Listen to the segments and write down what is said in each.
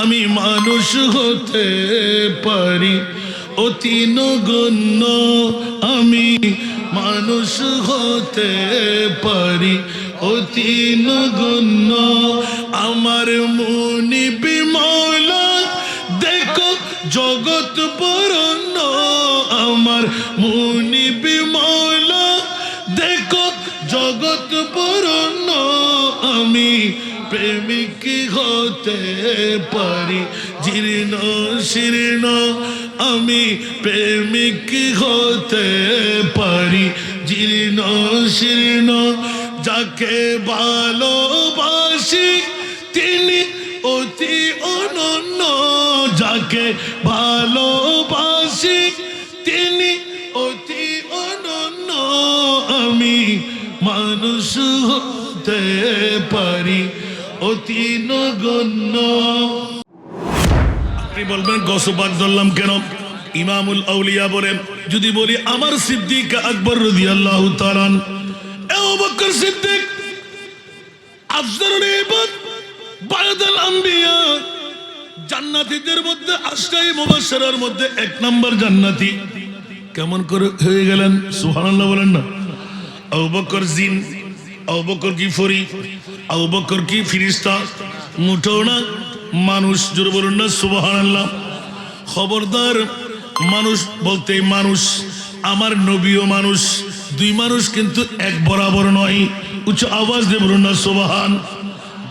আমি মানুষ হতে পারি অতি নগণ্য, আমি মানুষ হতে পারি অতি নগণ্য। আমার মুনিবি মৌলা দেখো জগৎ বরণ্য, আমার মুনিবি মৌলা দেখো জগৎ বরণ্য। আমি প্রেমিক হতে পারি জীর্ণ শীর্ণ, আমি প্রেমিক হতে পারি জীর্ণ শীর্ণ। যাকে ভালোবাসি তিনি অতি অনন্য, যাকে ভালোবাসি তিনি অতি অনন্য। আমি মানুষ হতে পারি অতি নগণ্য। আপনি বলবেন গসবাক ধরলাম কেন? ইমামুল আউলিয়া বলেন, যদি বলি আমার সিদ্দিক আকবর রাদিয়াল্লাহু তাআলা আবু বকর সিদ্দিক আফজালুল ইবাদ বা'দাল আম্বিয়া, জান্নাতীদের মধ্যে আশরায়ে মুবাশশারার মধ্যে এক নাম্বার জান্নাতি। কেমন করে হয়ে গেলেন? সুবহানাল্লাহ বলেন না। আবু বকর জিন, আবু বকর কি ফরি, আবু বকর কি ফেরেশতা? মুঠো না, মানুষ। জোরে বলুন না সুবহানাল্লাহ। খবরদার, মানুষ বলতে মানুষ, আমার নবীও মানুষ, দুই মানুষ কিন্তু এক বরাবর নয়। উচ্চ আওয়াজ দিয়ে বলুন না সুবহান।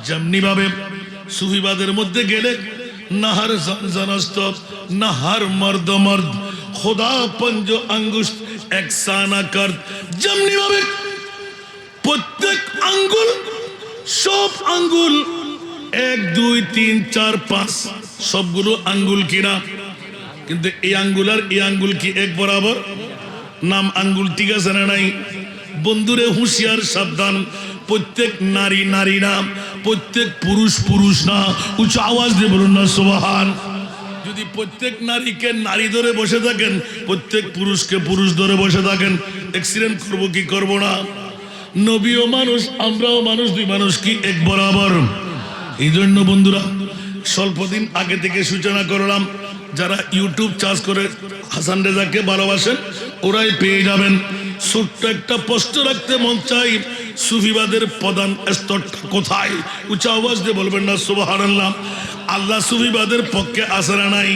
যেমনি ভাবে সুফিবাদের মধ্যে গেলে নাহার জানজানস্ত, নাহার মর্দ মর্দ, খোদা পঞ্জ আঙ্গুশ এক সানা কর। যেমনি ভাবে প্রত্যেক আঙ্গুল, সব আঙ্গুল 1 2 3 4 5 সবগুলো আঙ্গুল কিনা, কিন্তু এই আঙ্গুল আর এই আঙ্গুল কি এক বরাবর? নাম আঙ্গুল, ঠিক আছে না নাই? বন্ধুরে হুঁশিয়ার, সাবধান। প্রত্যেক নারী নারী না, প্রত্যেক পুরুষ পুরুষ না। উচ্চ আওয়াজ দিয়ে বলুন না সুবহান। যদি প্রত্যেক নারীকে নারী ধরে বসে থাকেন, প্রত্যেক পুরুষকে পুরুষ ধরে বসে থাকেন, অ্যাক্সিডেন্ট করবো কি করবো না? নবীও মানুষ, আমরাও মানুষ, দুই মানুষ কি এক বরাবর? এই জন্য বন্ধুরা, স্বল্পদিন আগে থেকে সূচনা করলাম, যারা ইউটিউব চার্জ করে হাসান রেজাকে ভালোবাসেন ওরাই পেয়ে যাবেন। ছোট্ট একটা প্রশ্ন রাখতে মন চাই, সুফিবাদের প্রধান স্তরটা কোথায়? উচ্চ আওয়াজ দিয়ে বলবেন না সুবহানাল্লাহ। আল্লাহ সুফিবাদের পক্ষে আছে না নাই?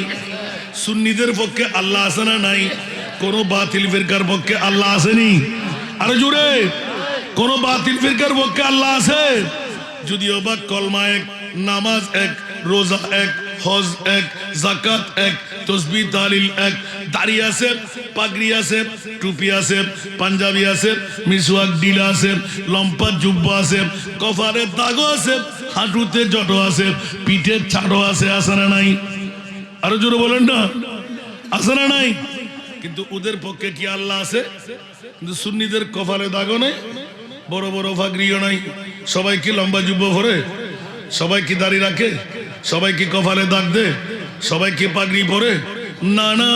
সুন্নিদের পক্ষে আল্লাহ আছে না নাই? কোন বাতিল ফিরকার পক্ষে আল্লাহ আসেনি? আরে জুড়ে, কোন বাতিল ফিরকার পক্ষে আল্লাহ আছে? যদিও বা কলমা এক, নামাজ এক, রোজা এক, হজ এক, যাকাত এক, তাসবিহ তাহলিল এক, দাড়ি আছে, পাগড়ি আছে, টুপি আছে, পাঞ্জাবি আছে, মিসওয়াক ডিলা আছে, লম্পা জুব্বা আছে, কপালে দাগ আছে, হাঁটুতে জটো আছে, পিঠে ছাড়ো আছে। আছে না নাই? আরো জোরে বলেন না, আছে না নাই? কিন্তু ওদের পক্ষে কি আল্লাহ আছে? কিন্তু সুন্নিদের কপালে দাগও নেই, বড় বড় পাগড়িও নাই। সবাই কি লম্বা জুব্বা পরে? সবাই কি দাড়ি রাখে? সবাই কি কপালে দাগ দে? সবাই কি পাগড়ি পরে? না না।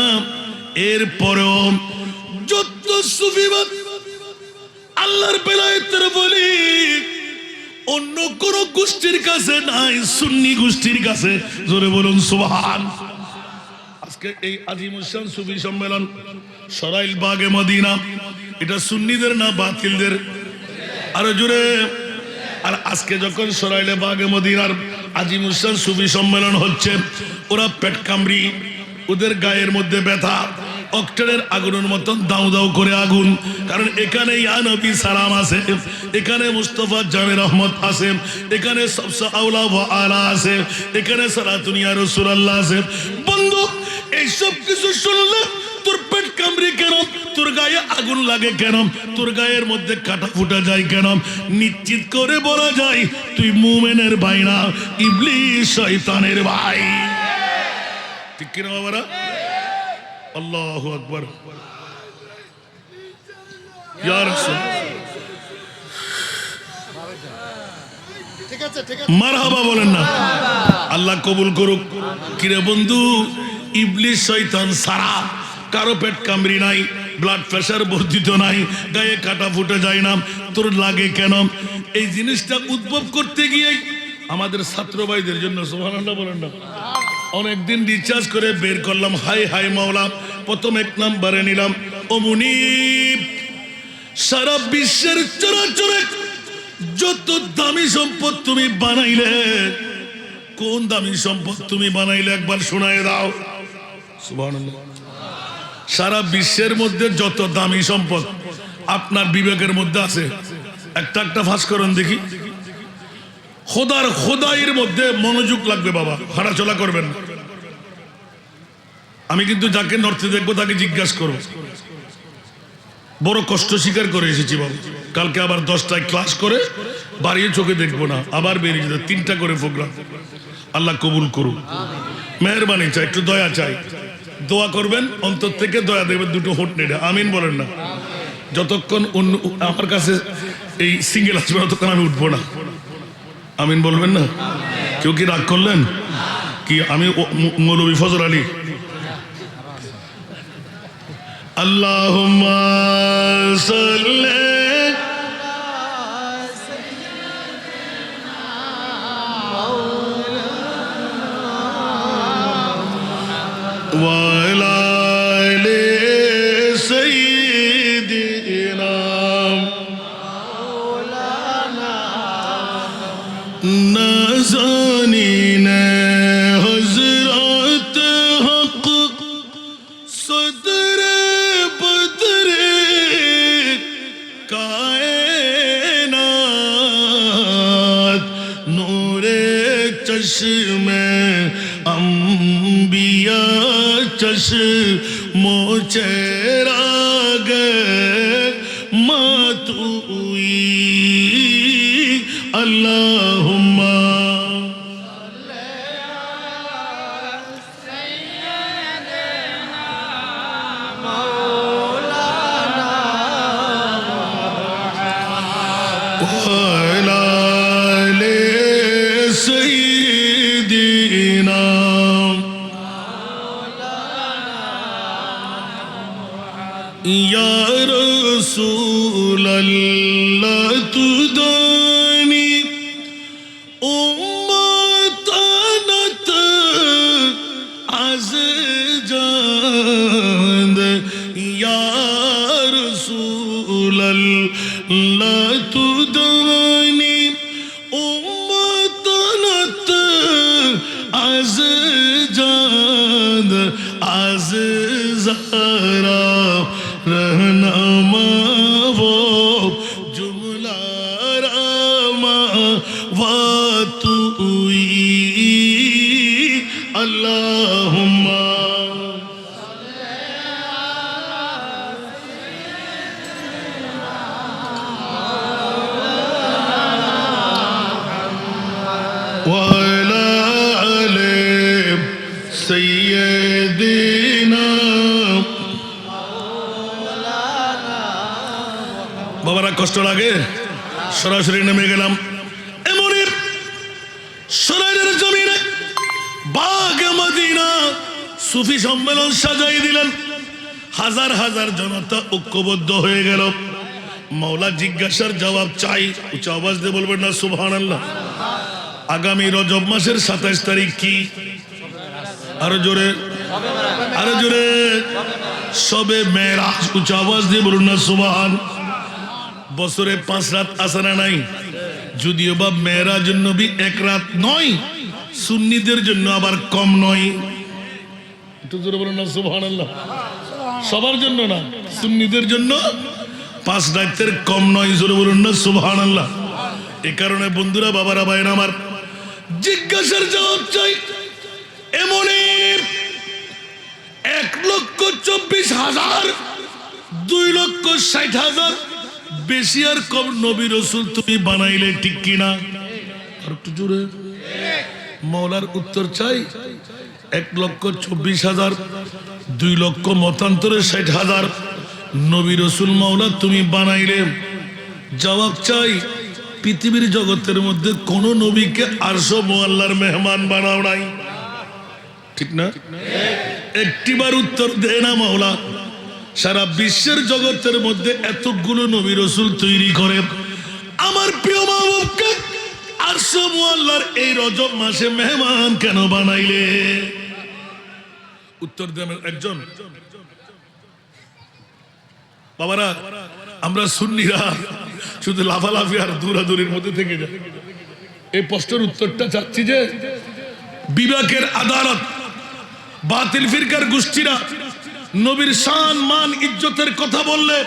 এরপরেও যত সুফিবাদ আল্লাহর বেলায়েতের বলি অন্য কোন গোষ্ঠীর কাছে নাই, সুন্নি গোষ্ঠীর কাছে। জোরে বলুন সুবহান। আজকে এই আজিমুসান সুফি সম্মেলন সরাইল বাগে মদিনা, এটা সুন্নিদের না বাতিলদের? আরো জোরে। আর আজকে যখন সরাইলে বাগে মদিনার আজিমুসান সুফি সম্মেলন হচ্ছে, ওরা পেট কামড়ি, ওদের গায়ের মধ্যে ব্যথা, অক্টেনের আগুনের মতন দাউ দাউ করে আগুন। কারণ এখানে ইয়া নবী সালাম আছে, এখানে মুস্তাফা জামে রহমত আছে, এখানে সবসে আউলা ওয়া আলা আছে, এখানে সালাতুন ইয়া রাসূলুল্লাহ আছে। বন্ধু, এই সব কিছু শুনলে তোর পেট কামড়ি কেন? তোর গায়ে আগুন লাগে কেন? তোর গায়ের মধ্যে কাটা ফুটা যায় কেন? নিশ্চিত করে বলা যায় তুই মুমিনের ভাই না, ইবলিস শয়তানের ভাই। ঠিক কিনা বাবারা? আল্লাহু আকবার। ইয়া রাসূল, মারহাবা বলেন না। আল্লাহ কবুল করুক। কিরে বন্ধু, ইবলিস শয়তান সারা কারো পেট কামড়ি নাই, ব্লাড প্রেশার বর্ধিত নাই, গায়ে কাটা ফুটে যায় না, তোর লাগে কেন? এই জিনিসটা উদ্ভব করতে গিয়ে আমাদের ছাত্র ভাইদের জন্য সুবহানাল্লাহ বলেন না। অনেকদিন রিচার্জ করে বের করলাম, হাই হাই মাওলা, প্রথম 1 নম্বরে নিলাম ও মুনিব, সারা বিশ্বের চরাচরে যত দামি সম্পদ তুমি বানাইলে, কোন দামি সম্পদ তুমি বানাইলে একবার শোনায় দাও। সুবহানাল্লাহ। সারা বিশ্বের মধ্যে যত দামি সম্পদ আপনার বিবেকের মধ্যে আছে, একটা একটা ফাঁস করেন দেখি। খোদাইয়ের মধ্যে মনোযোগ লাগবে বাবা, হাঁটাচলা করবেন। আমি কিন্তু যাকে নর্থে দেখবো তাকে জিজ্ঞাসা করবো। বড় কষ্ট স্বীকার করে এসেছি বাবা, কালকে আবার 10টায় ক্লাস করে বাড়িয়ে চোখে দেখবো না, আবার বেরিয়ে যেতে 3টা করে প্রোগ্রাম। আল্লাহ কবুল করুন, মেহরবানি চাই, একটু দয়া চাই, দোয়া করবেন, অন্তর থেকে দয়া দেবেন। 2টো হোট নেড়ে আমিন বলেন না। যতক্ষণ আমার কাছে এই সিঙ্গেল আসবে ততক্ষণ আমি উঠবো না, আমিন বলবেন না। কেউ কি রাগ করলেন কি? আমি মৌলভী ফজল আলী। আল্লাহুম্মা সাল্লি ওয়া আলা আলি সাইয়্যিদিনা নাজানিন হযরত হক সদর বদর কায়নাত নূরে চশমে अंबिया चश्मो चेराग मातुई अल्लाहुम्मा या रसूल अल्लाह तुदानी उम्मतनत आज जांद या रसूल अल्लाह तुदानी उम्मतनत आज जांद आज ज़हरा रहनमा वो जुमला रामा वातुई अल्लाहुम्मा वा अला आले सय्यदिना। বাবারা কষ্ট লাগে, সরাসরি নেমে গেলাম এমনই সরাইলের জমিনে বাগে মদিনা সুফি সম্মেলন সাজাই দিলেন। হাজার হাজার জনতা ঐক্যবদ্ধ হয়ে গেল। মাওলা জিজ্ঞাসার জবাব চাই, উচ্চ আওয়াজ দিয়ে বলবেন না সুবহানাল্লাহ। আগামী রজব মাসের 27 তারিখ কি? আরো জোরে, আরো জোরে। শবে মেরাজ, উচ্চ আওয়াজ দিয়ে বলুন না সুবহান। বছরে 5 রাত আছে না নাই? যদিও বা মেরাজুন নবী 1 রাত নয়, সুন্নিদের জন্য আবার কম নয়। একটু জোরে বলুন না সুবহানাল্লাহ। সবার জন্য না, সুন্নিদের জন্য 5 রাতের কম নয়। জোরে বলুন না সুবহানাল্লাহ। এই কারণে বন্ধুরা, বাবারা, ভাইরা আমার, জিজ্ঞাসার জবাব চাই। এমনই 1,24,000 2,60,000 বেশি আর কম নবী রসুল তুমি বানাইলে ঠিক কিনা? আর একটু জোরে। মৌলার উত্তর চাই। 1,24,000 2,00,000 মতান্তরে 60,000 নবী রসুল মৌলা তুমি বানাইলে। জবাব চাই, পৃথিবীর জগতের মধ্যে কোন নবীকে আরশ মুআল্লার মেহমান বানাও নাই, ঠিক না? একটিবার উত্তর দেয় না মাওলা। সারা বিশ্বের জগতের মধ্যে এতগুলো নবী রসুল তৈরি করে আমার প্রিয় মা বাবাকে আরশ মুআল্লার এই রজব মাসে মেহমান কেন বানাইলে? উত্তর দেবেন একজন। বাবারা, আমরা সুন্নিরা শুধু লাফালাফি আর দৌড়াদৌড়ির মধ্যে থেকে যাই। এই প্রশ্নের উত্তরটা চাচ্ছি যে বিবেকের আদালত বাতিল ফিরকার গোষ্ঠীরা নবীর শান মান ইজ্জতের কথা বললে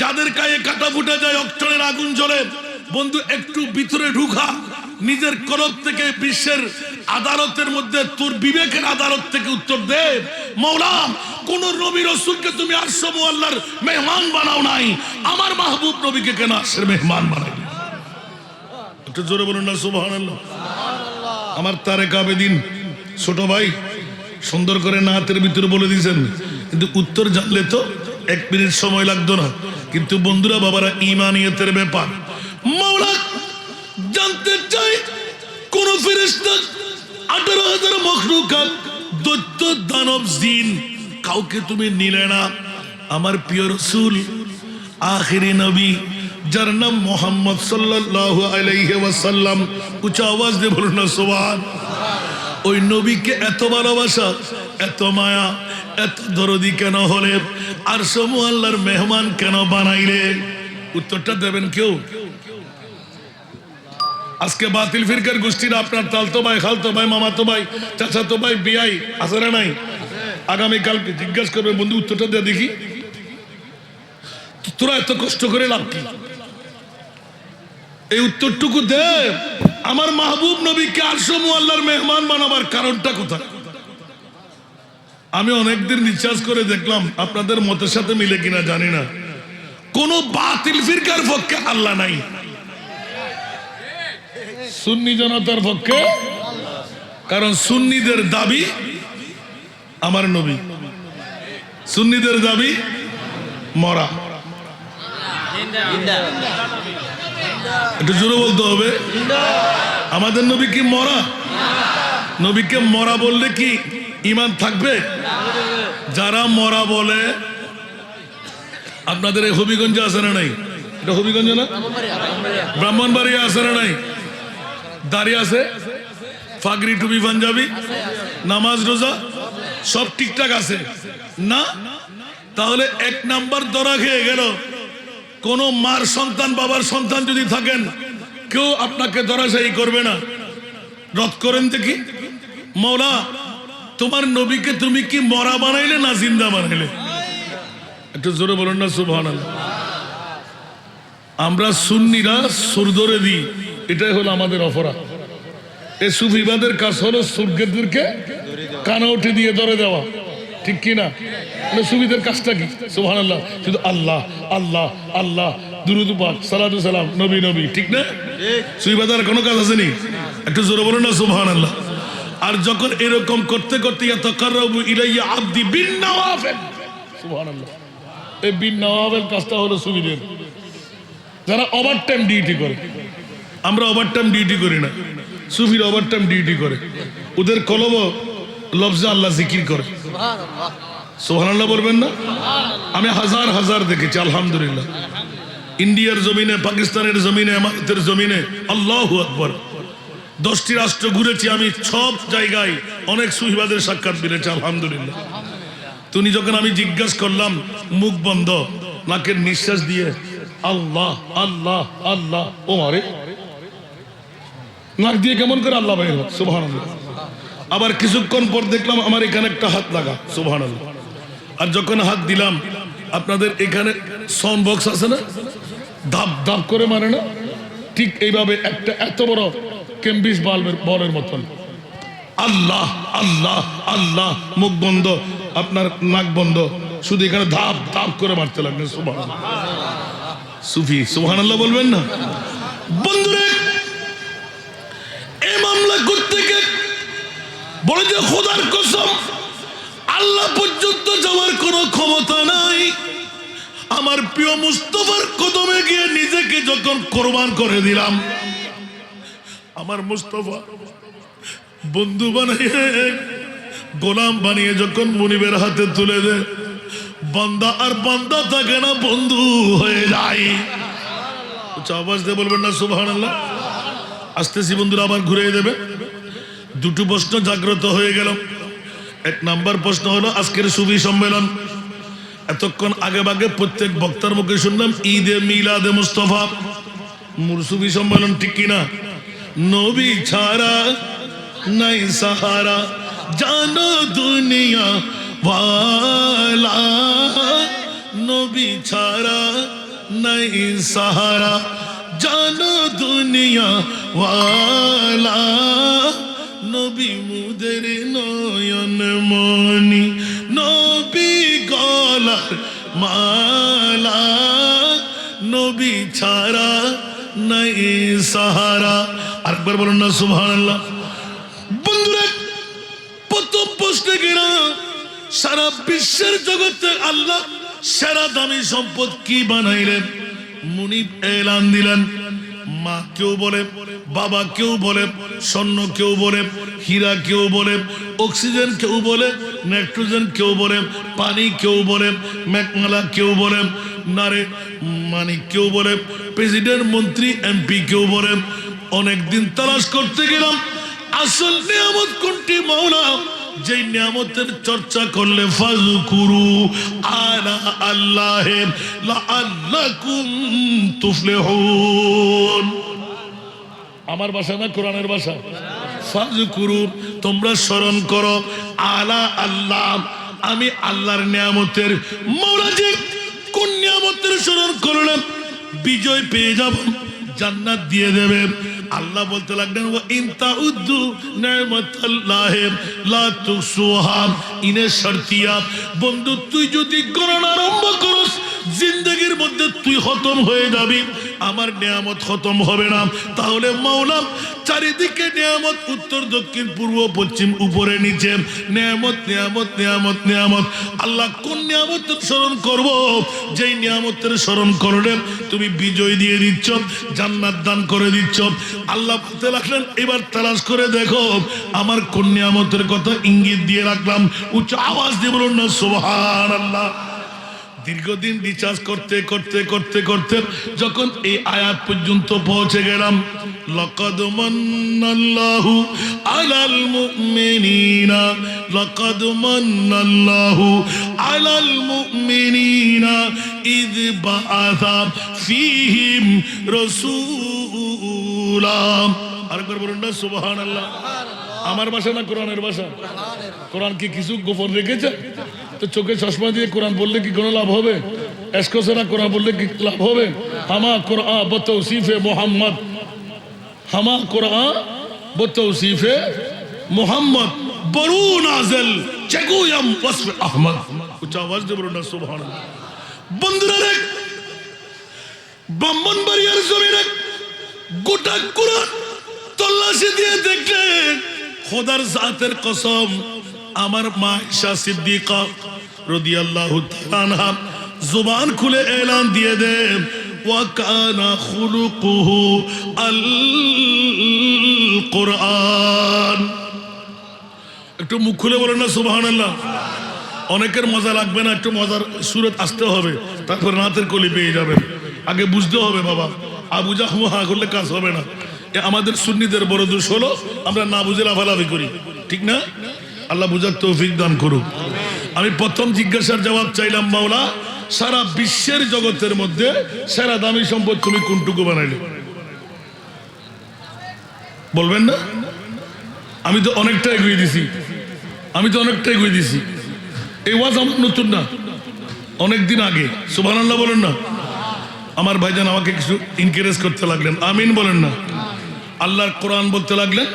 যাদের গায়ে কাটা ফুটে যায়, অক্টনের আগুন জ্বলে, বন্ধু একটু ভিতরে ঢুকা, নিজের কলব থেকে বিশ্বের আদালতের মধ্যে তোর বিবেকের আদালত থেকে উত্তর দে, মওলা কোন নবী রাসূলকে তুমি আরশ মুআল্লার মেহমান বানাও নাই, আমার মাহবুব নবীকে কেন আরশের মেহমান বানাইলে? একটু জোরে বলুন না সুবহানাল্লাহ। আমার তারেক আবেদিন ছোট ভাই সুন্দর করে নাতের ভিতরে বলে দিয়েছেন, কিন্তু উত্তর জানলে তো 1 মিনিট সময় লাগতো না। কিন্তু বন্ধুরা, বাবারা, ঈমানিয়তের ব্যাপার। মাওলা জানতে চাই কোন ফেরেশতা 18,000 মখলুকাত দৈত্য দানব জিন কাউকে তুমি নিলে না, আমার প্রিয় রাসূল আখিরি নবী যার নাম মুহাম্মদ সাল্লাল্লাহু আলাইহি ওয়াসাল্লাম, উচ্চ আওয়াজ দিয়ে বলুন না সুবহান। ওই নবীকে এত ভালোবাসা, এত মায়া, এত দরদি কেন হলে আরশ মুআল্লার মেহমান কেন বানাইলে? উত্তরটা দেবেন কেউ? আজকে বাতিল ফিরকার গোষ্ঠীরা আপনার তালতো ভাই, খালতো ভাই, মামাতো ভাই, চাচাতো ভাই, বিয়াই আছে না নাই? আগামীকালকে জিজ্ঞাসা করবে, বন্ধু উত্তরটা দিয়ে দেখি, তোরা এত কষ্ট করে লাভ কি? এই উত্তরটুকু দে, আমার মাহবুব নবীকে আরশ মুআল্লার মেহমান বানাবার কারণটা কোথায়? আমি অনেকদিন রিসার্চ করে দেখলাম, আপনাদের মতের সাথে মিলে কিনা জানি না, কোন বাতিল ফিরকার পক্ষে আল্লাহ নাই, সুন্নি জনতার পক্ষে। কারণ সুন্নিদের দাবি আমার নবী, সুন্নিদের দাবি মরা। একটু জোরে বলতে হবে, আমাদের নবী কি মরা? নবীকে মরা বললে কি ঈমান থাকবে? যারা মরা বলে, আপনাদের এই হবিগঞ্জে আছে না নাই? এটা হবিগঞ্জ না, ব্রাহ্মণবাড়িয়া আছে না নাই? দাঁড়িয়ে আছে, ফাগরি টুপি পাঞ্জাবি, নামাজ রোজা সব ঠিকঠাক আছে না? তাহলে 1 নাম্বার ধরা খেয়ে গেল। কোন মার সন্তান, বাবার সন্তান যদি থাকেন, কেউ আপনাকে ধরাশায়ী করবে না। রদ করেন দেখি, মওলা তোমার নবীকে তুমি কি মরা বানাইলে না জিন্দা বানাইলে? একটু জোরে বলুন না সুবহানাল্লাহ। আমরা সুন্নিরা সুর ধরে দিই, এটাই হলো আমাদের অপরাধ। এই সুফিবাদের কাজ হলো সুরদেরকে কানা উঠে দিয়ে ধরে দেওয়া, ঠিক কিনা? সুফিদের কাজটা কি? সুবহানাল্লাহ, শুধু আল্লাহ আল্লাহ আল্লাহ, দুরূদ পাক, সালাতু সালাম, নবী নবী, ঠিক না? সুফিবাদের কোনো কাজ আসেনি? একটু জোরে বলুন না সুবহানাল্লাহ। আর যখন এরকম করতে করতে ইয়াতাকাররাবু ইলাইয়া আবদি বিন নওয়াফিল, সুবহানাল্লাহ, এই বিন নওয়াফিল কাজটা হলো সুফিদের, যারা ওভারটাইম ডিউটি করে। আমরা ওভারটাইম ডিউটি করি না, সুফির ওভারটাইম ডিউটি করে। ওদের কলব লফজে আল্লাহ জিকির করে। সুবহানাল্লাহ বলবেন না? আমি হাজার হাজার দেখেছি আলহামদুলিল্লাহ। ইন্ডিয়ার জমিনে, পাকিস্তানের জমিনে, আমাদের জমিনে, আল্লাহু আকবার। 10টি রাষ্ট্র ঘুরেছি আমি, সব জায়গায় অনেক সুফিবাদের সাক্ষাৎ মিলেছে আলহামদুলিল্লাহ। তুমি যখন আমি জিজ্ঞাসা করলাম, মুখ বন্ধ, নাকের নিঃশ্বাস দিয়ে আল্লাহ আল্লাহ আল্লাহ, ও মারে নাক দিয়ে কেমন করে আল্লাহ বাইর হয়, সুবহানাল্লাহ। আবার কিছুক্ষণ পর দেখলাম আমার এখানে একটা হাত লাগা, সুবহানাল্লাহ। আর যখন হাত দিলাম, আপনাদের এখানে সাউন্ড বক্স আছে না, ধাপ ধাপ করে মারে না, ঠিক এইভাবে একটা এত বড় কেম্বিস বলের মতন আল্লাহ আল্লাহ আল্লাহ, মুখ বন্ধ, আপনার নাক বন্ধ, শুধু এখানে ধাপ ধাপ করে মারতে লাগলেন। সুবহানাল্লাহ। সুফি সুবহানাল্লাহ বলবেন না? বন্ধুরে, এই মামলা করতে গিয়ে বলে যে খোদার কসম, আল্লাহ পর্যন্ত যাওয়ার কোনো ক্ষমতা নাই। আমার প্রিয় মুস্তাফার কদমে গিয়ে নিজেকে যখন কোরবান করে দিলাম, আমার মুস্তাফা বন্ধু বানিয়ে, গোলাম বানিয়ে যখন মুনিবের হাতে তুলে দেয়, বান্দা আর বান্দা থাকে না, বন্ধু হয়ে যায়। আওয়াজ দিয়ে বলবেন না সুবহানাল্লাহ? আসতেছি বন্ধুরা, আবার ঘুরে দেবে। দুটো প্রশ্ন জাগ্রত হয়ে গেল। এক নাম্বার প্রশ্ন হলো আজকের সুবি সম্মেলন। এতক্ষণ আগে ভাগে প্রত্যেক বক্তার মুখে শুনলাম ঈদে মিলাদে মুস্তফা, মুরসুবি সম্মেলন, ঠিক কিনা? নবী ছাড়া নাই সাহারা, জানো দুনিয়া ওয়ালা, নবী ছাড়া নাই সাহারা, জানো দুনিয়া ওয়ালা, নবী মুদের নয়ন মনি, নবী গলার মালা, নবী ছাড়া নাই সাহারা। আরেকবার বলুন না সুবহানাল্লাহ। বন্ধুরা, প্রথম প্রশ্নে কিনা সারা বিশ্বের জগতে আল্লাহ সেরা দামি সম্পদ কি বানাইলেন? মুনিব এলান দিলেন। মা কেউ বলে, বাবা কেউ বলে, স্বর্ণ কেউ বলে, হীরা কেউ বলে, অক্সিজেন কেউ বলে, নাইট্রোজেন কেউ বলে, পানি কেউ বলে, মেঘমালা কেউ বলে, নারে মানিক কেউ বলে, প্রেসিডেন্ট, মন্ত্রী, এমপি কেউ বলে। অনেকদিন তালাশ করতে গেলাম আসল নিয়ামত কোনটি মাওলা, যেই নিয়ামতের চর্চা করলে ফাযকুরু আলা আল্লাহি লাআল্লাকুম তুফলিহুন। আমার ভাষা না কোরআনের ভাষা। ফাযকুরু, তোমরা স্মরণ করো, আলা আল্লাহ, আমি আল্লাহর নিয়ামতের। মাওলা যে কোন নিয়ামতের স্মরণ করলেন বিজয় পেয়ে যাব, জান্নাত দিয়ে দেবে। আল্লাহ বলতে লাগলেন ওয়া ইন তাউদ্দু নি'মাতাল্লাহি লা তুহসুহা, ইনে শর্তিয়া। বন্ধু, তুই যদি গণনা আরম্ভ করস জিন্দেগির মধ্যে তুই খতম হয়ে যাবি, আমার নিয়ামত খতম হবে না। তাহলে মাওলা চারিদিকে নিয়ামত, উত্তর দক্ষিণ পূর্ব পশ্চিম উপরে নিচে নিয়ামত, নিয়ামত, নিয়ামত, নিয়ামত। আল্লাহ কোন নিয়ামতের স্মরণ করব, যেই নিয়ামতের স্মরণ করলে তুমি বিজয় দিয়ে দিচ্ছ, জান্নাত দান করে দিচ্ছ। আল্লাহ বলতে লাগলেন এবার তালাশ করে দেখো আমার কোন নিয়ামতের কথা ইঙ্গিত দিয়ে রাখলাম। উচ্চ আওয়াজ দিয়ে বলুন না সুবহানাল্লাহ। দীর্ঘদিন রিচার্জ করতে করতে করতে করতে যখন এই আয়াত পর্যন্ত পৌঁছে গেলাম, লাকাদ মান্নাল্লাহু আলাল মুমিনিনা, লাকাদ মান্নাল্লাহু আলাল মুমিনিনা ইয বাআসা ফীহিম রাসূলা। আরেকবার বলুন না সুবহানাল্লাহ। আমার ভাষা না কোরআনের ভাষা? কোরআন কি কিছু গোপন রেখেছে? তো চোখে চশমা দিয়ে কোরআন বললে কি কোনো লাভ হবে? এসকোসেরা কোরআন বললে কি লাভ হবে? হামা কোরআন বতৌসিফে মোহাম্মদ, হামা কোরআন বতৌসিফে মোহাম্মদ বরু নাজেল চেগুয়াম ওয়াসফে আহমদ। উচ্চ আওয়াজ দিয়ে বলুন না সুবহানাল্লাহ। বন্ধুরা রে, ব্রাহ্মণবাড়িয়ার জমিনে গোটা কোরআন তল্লাশি দিয়ে দেখলেন, খোদার জাতের কসম, আমার মা আয়েশা সিদ্দিকা রাদিয়াল্লাহু তাআলা আনহা জবান খুলে এলান দিয়ে দেন, ওয়া কানা খুলুকুহু আল কোরআন। একটু মুখ খুলে বলেন না সুবহানাল্লাহ। অনেকের মজা লাগবে না, একটু মজার সুরত আসতে হবে, তারপর রাতের কলি পেয়ে যাবেন। আগে বুঝতে হবে বাবা, আবুজা হুহা করলে কাজ হবে না। আমাদের সুন্নিদের বড় দোষ হলো আমরা না বুঝে লাফালাফি করি, ঠিক না? আল্লাহ বুঝার তৌফিক দান করুক। আমি প্রথম জিজ্ঞাসার জবাব চাইলাম, মাওলা সারা বিশ্বের জগতের মধ্যে সেরা দামি সম্পদ তুমি কোনটুকু বানাইলে? বলবেন না? আমি তো অনেকটা এগিয়ে দিছি, আমি তো অনেকটা এগিয়ে দিছি। এই ওয়াজ আমার নতুন না, অনেকদিন আগে। সুবহানাল্লাহ বলেন না। আমার ভাইজান আমাকে কিছু এনকারেজ করতে লাগলেন, আমিন বলেন না। আল্লাহর কোরআন বলতে লাগলেন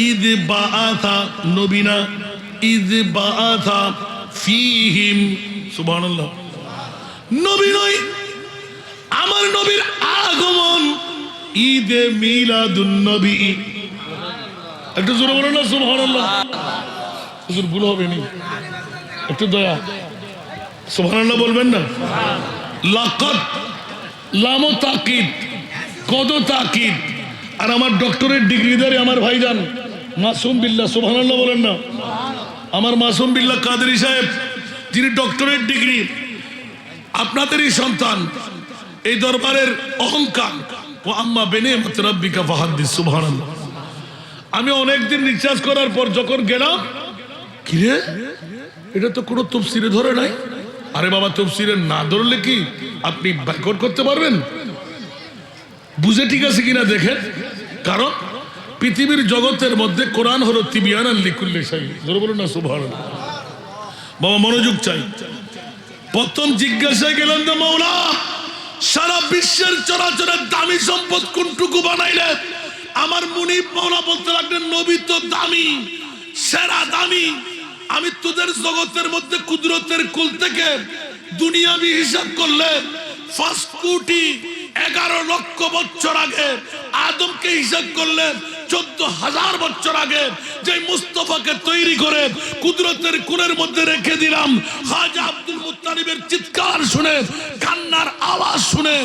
ঈদ বাআসা, নবীনা ঈদ বাআসা ফীহিম। সুবহানাল্লাহ। নবী নয়, আমার নবীর আগমন ঈদে মিলাদুন নবী। একটু জোরে বলেন না সুবহানাল্লাহ। হুজুর ভুল হবে নি, একটু দয়া। সুবহানাল্লাহ বলবেন না। লাকাদ, লাম তাকিদ, কদ তাকিদ। আর আমার ডক্টরেট ডিগ্রিধারী আমার ভাইজান মাসুম বিল্লাহ, সুবহানাল্লাহ বলেন না। আমার মাসুম বিল্লাহ কাদেরী সাহেব, যিনি ডক্টরেট ডিগ্রি, আপনাদেরই সন্তান, এই দরবারের অহংকার, ওয়া আম্মা বিনি'মাতি রাব্বিকা ফাহাদ্দিস। সুবহানাল্লাহ। আমি অনেকদিন রিচার্জ করার পর যখন গেলাম, কিরে এটা তো কোনো তাফসীরে ধরে নাই। আরে বাবা, তাফসীরে না ধরলে কি আপনি বাইকট করতে পারবেন? বুঝে ঠিক আছে কিনা দেখেন। কারণ পৃথিবীর জগতের মধ্যে কোরআন হলো তিবিয়ানান লিকুল্লি শাই। জোরে বলুন না সুবহানাল্লাহ। বাবা মনোযোগ চাই। প্রথম জিজ্ঞাসায় গেলেন যে মাওলা, সারা বিশ্বের চরাচরের দামি সম্পদ কোনটুকু বানাইলেন? আমার মুনিব মাওলা বলতে লাগলেন, নবী তো দামি, সেরা দামি। আমি তোদের জগতের মধ্যে কুদরতের কুল থেকে দুনিয়াবি হিসাব করলে 5 কোটি 11 লক্ষ বছর আগে আদমকে হিসাব করলে 14,000 বছর আগে যে মুস্তাফাকে তৈরি করে কুদরতের কুলের মধ্যে রেখে দিলাম, খাজা আব্দুল মুত্তালিবের চিৎকার শুনে, কান্নার আওয়াজ শুনে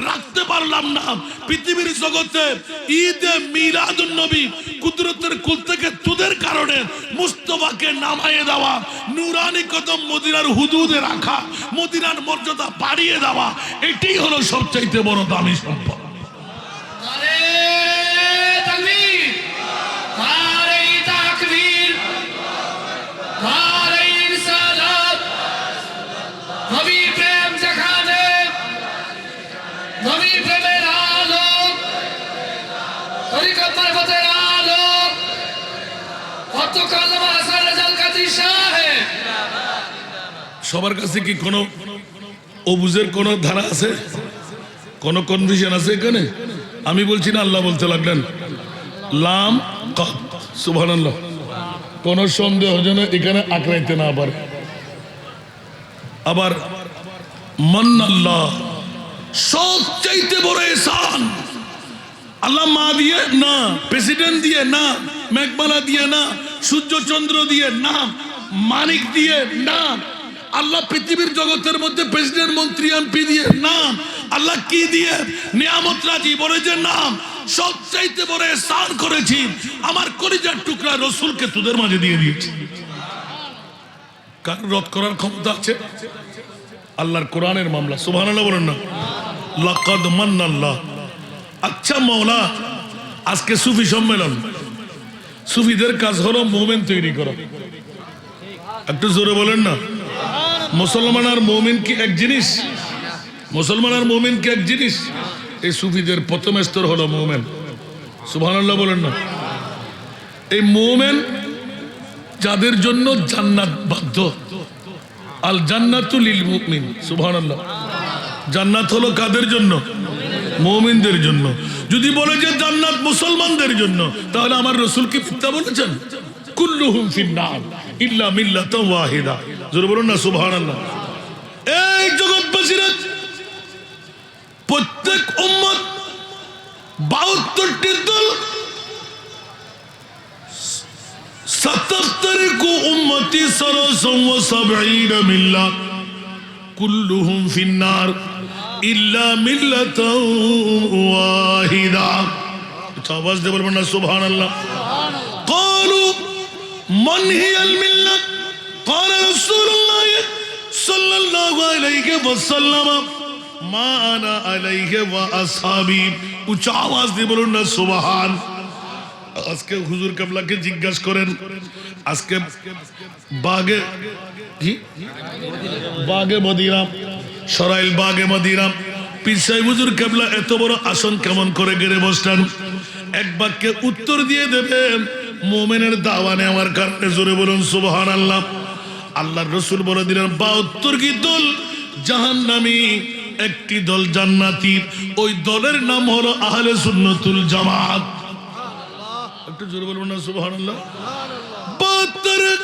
রাখতে পারলাম না। পৃথিবীর জগতে ঈদে মিলাদুন নবী কুদরতের কুল থেকে তোদের কারণে মুস্তাফাকে নামায়ে দেওয়া, নূরানি কদম মদিনার হুদুদে রাখা, মদিনার মর্যাদা বাড়িয়ে দেওয়া, এটাই হলো সবচাইতে বড় দামি সম্পদ। সবার কাছে কি কোনো অবুজের কোন ধারা আছে, কোন কনফিউশন আছে এখানে? আমি বলছি না, আল্লাহ বলতে লাগলেন লাম কদ। সুবহানাল্লাহ। কোন সন্দেহ যেন এখানে আঁকড়াইতে না পারে। আবার মান্নাল্লাহ, সবচাইতে বড় ihsan। আল্লাহ মা দিয়ে না, প্রেসিডেন্ট দিয়ে না, মেঘমালা দিয়ে না, সূর্য চন্দ্র দিয়ে না, মানিক দিয়ে না, আল্লাহ পৃথিবীর জগতের মধ্যে প্রেসিডেন্ট, মন্ত্রী, এমপি দিয়ে না, আল্লাহ কি দিয়ে? নিয়ামত রাজি বলে যে নাম। সবচাইতে বড় ihsan করেছি, আমার কলিজার টুকরা রসুলকে তোদের মাঝে দিয়ে দিয়েছি। কার রদ করার ক্ষমতা আছে? আল্লাহর কোরআনের মামলা। সুবহানাল্লাহ বলেন না। লাকাদ মান্নাল্লাহ। আচ্ছা মাওলা, আজকে সুফি সম্মেলন, সুফিদের কাজ হলো মুমিন তৈরি করা। একটু জোরে বলেন না। মুসলমান আর মুমিন কি এক জিনিস? মুসলমান আর মুমিন কি এক জিনিস? এই সুফিদের প্রথম স্তর হলো মুমিন। সুবহানাল্লাহ বলেন না। এই মুমিন যাদের জন্য জান্নাত বাধ্য। আল জান্নাতু লিল মুমিন। সুবহানাল্লাহ। জান্নাত হলো কাদের জন্য? মুমিনদের জন্য। যদি বলে যে জান্নাত মুসলমানদের জন্য, তাহলে আমার রাসূল কি মিথ্যা বলেছেন? কুল্লুহুম ফিন্নার ইল্লা মিল্লাতান ওয়াহিদা। জোরে বলুন না সুবহানাল্লাহ। এই জগৎবাসীরা, প্রত্যেক উম্মত 72টি দল, 77 উম্মতি 73 মিল্লা, কুল্লুহুম ফিন্নার ইল্লা মিল্লাতান ওয়াহিদা। আওয়াজ দিয়ে বলবেন না সুবহানাল্লাহ। ক্বালু মান হিয়াল মিল্লাহ? قال رسول الله صلى الله عليه وسلم ما انا عليه واصحابي। উচ্চ আওয়াজ দিয়ে বলুন না সুবহান। আজকে হুজুর কিবলাকে জিজ্ঞাসা করেন, আজকে বাগে মদিনা, সরাইল বাগে মদিনা, পীর সাহেব হুজুর কিবলা এত বড় আসন কেমন করে গেড়ে বসলেন? এক বাক্যে উত্তর দিয়ে দেবেন, মুমিনের দাওয়ানে আমার কারণে। জোরে বলুন সুবহানাল্লাহ। আল্লাহর রাসূল বলে দিলেন 72টি দল জাহান্নামী, একটি দল জান্নাতি। ওই দলের নাম হলো আহলে সুন্নাতুল জামাত। একটু জোরে বলবেন না সুবহানাল্লাহ। 72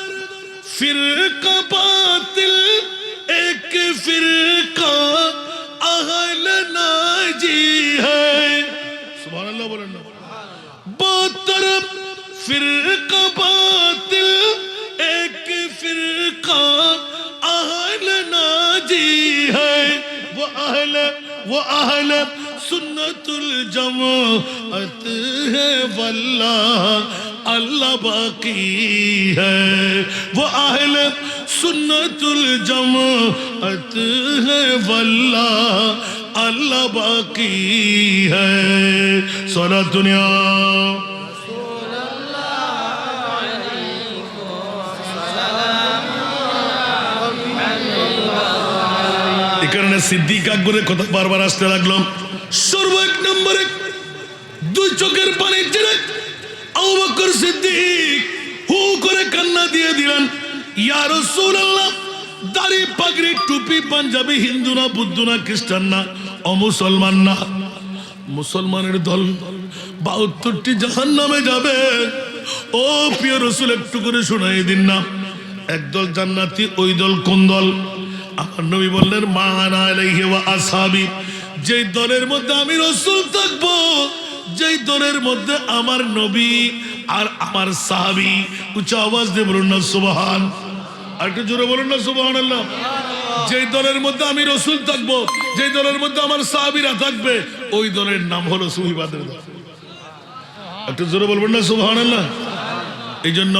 ফিরকা বাতিল, এক ফিরকা আহলে নাজি হ্যায়। সুবহানাল্লাহ বলেন না। 72 ফিরকা বাতিল, এক ফিরকা আহলে নাজি হ্যায়। वो अहल सुन्नतुल जमाअत है वल्लाह अल्लाह बाकी है। वो अहल सुन्नतुल जमाअत है वल्लाह अल्लाह बाकी है। सलात दुनिया এখানে সিদ্দিক আকবরের কথা বারবার আসতে লাগলো। সর্ব এক নম্বরে দুই চোখের পানি ছেড়ে আবু বকর সিদ্দিক হু করে কান্না দিয়ে দিলেন, ইয়া রাসূলুল্লাহ, দাড়ি পাগড়ি টুপি পাঞ্জাবি হিন্দু না বুদ্ধ না খ্রিস্টান না অমুসলমান না, মুসলমানের দল ৭২টি জাহান্নামে যাবে। ও প্রিয় রাসূল, একটু করে শোনাই দিন না, একদল জান্নাতি, ওই দল কোন দল? আমার নবী বললেন, মা আনা আলাইহি ওয়া আসহাবি, যেই দলের মধ্যে আমি রাসূল থাকবো, যেই দলের মধ্যে আমার নবী আর আমার সাহাবী। উচ্চ আওয়াজ দিয়ে বলুন না সুবহান, আর একটু জোরে বলুন না সুবহানাল্লাহ। যেই দলের মধ্যে আমি রাসূল থাকবো, যেই দলের মধ্যে আমার সাহাবীরা থাকবে, ওই দলের নাম হলো সুফিবাদের দল। একটু জোরে বলবেন না সুবহানাল্লাহ। এই জন্য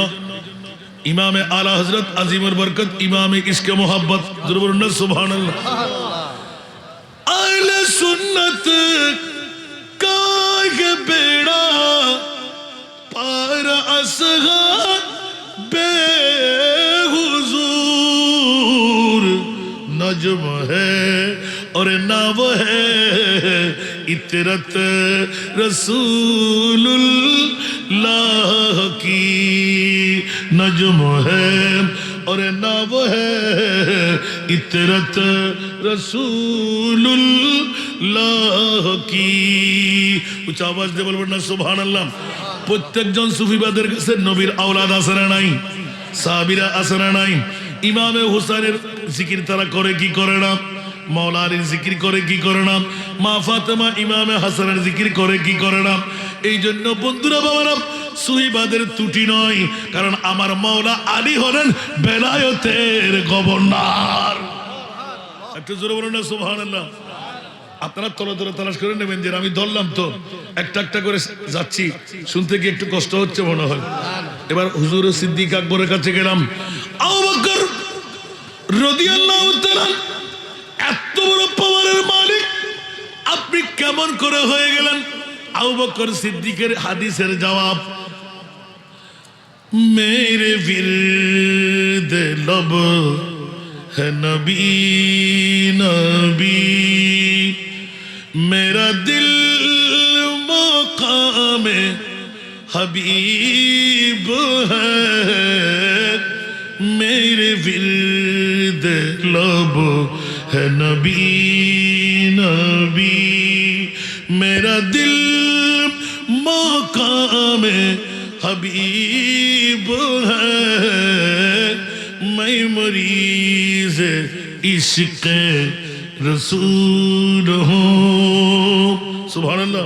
ইমামে আলা হযরত আজিমুল বরকত ইমামে ইশকে মোহাব্বত, জোরে বলুন না সুবহানাল্লাহ। আহলে সুন্নাত का ये बेड़ा पार असहाब हुजूर, नज्म है और ना वो है इतरत रसूलुल्लाह की, नज्म है और ना वो है इतरत रसूलुल्लाह की। উচ্চ আওয়াজ দিয়ে বলবেন না সুবহানাল্লাহ। প্রত্যেকজন সুফিবাদের কাছে নবীর আওলাদ আছে না নাই? সাহাবীরা আছে না নাই? ইমামে হুসাইনের জিকির তারা করে কি করে না? মাওলা আলীর জিকির করে কি করে না? মা ফাতেমা ইমামে হাসানের জিকির করে কি করে না? এই জন্য বন্ধুরা বাবারা, সুফিবাদের ত্রুটি নয়, কারণ আমার মাওলা আলী হলেন বেলায়েতের গভর্নর। একটু জোরে বলুন না সুবহানাল্লাহ। আপনারা তলে তলে তালাশ করে নেবেন যে আমি ধরলাম তো, একটা একটা করে যাচ্ছি, শুনতে কি একটু কষ্ট হচ্ছে মনে হয়। এবার হুজুর সিদ্দিক আকবরের কাছে গেলাম। আবু বকর রাদিয়াল্লাহু তাআলা এত বড় পাওয়ারের মালিক, আপনি কেমন করে হয়ে গেলেন? আবু বকর সিদ্দিকের হাদিসের জবাব, মেরে বিরদ लब है नबी नबी, मेरा दिल मकाम हबीब है, मेरे विरद लब है नबी नबी, मेरा दिल मकाम हबीब है, मैं मरीज इश्क रसूल हूँ। सुभानअल्लाह।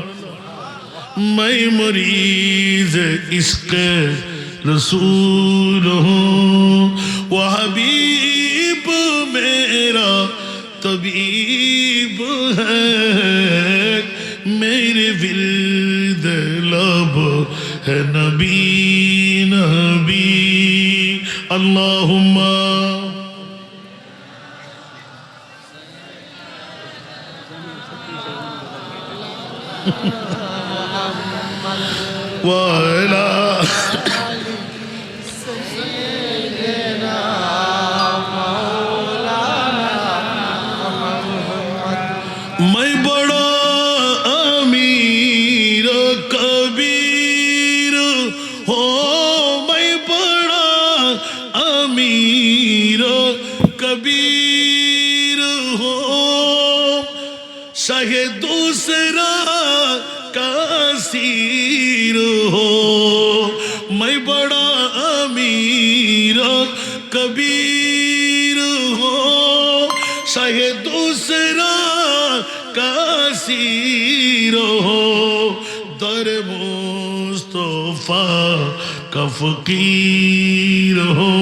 मैं मरीज इश्क रसूल हूँ, वो हबीब मेरा तबीब है, मेरे विरद लब है नबी नबी। अल्लाहुम्मा वाला मैं बड़ा अमीर कबीर हो, मैं बड़ा अमीर कबीर हो, शाहे दूसरा कासीर हो, मैं बड़ा अमीर कबीर हो, शाहे दूसरा कासीर हो, दर मुस्तफा का फकीर हो,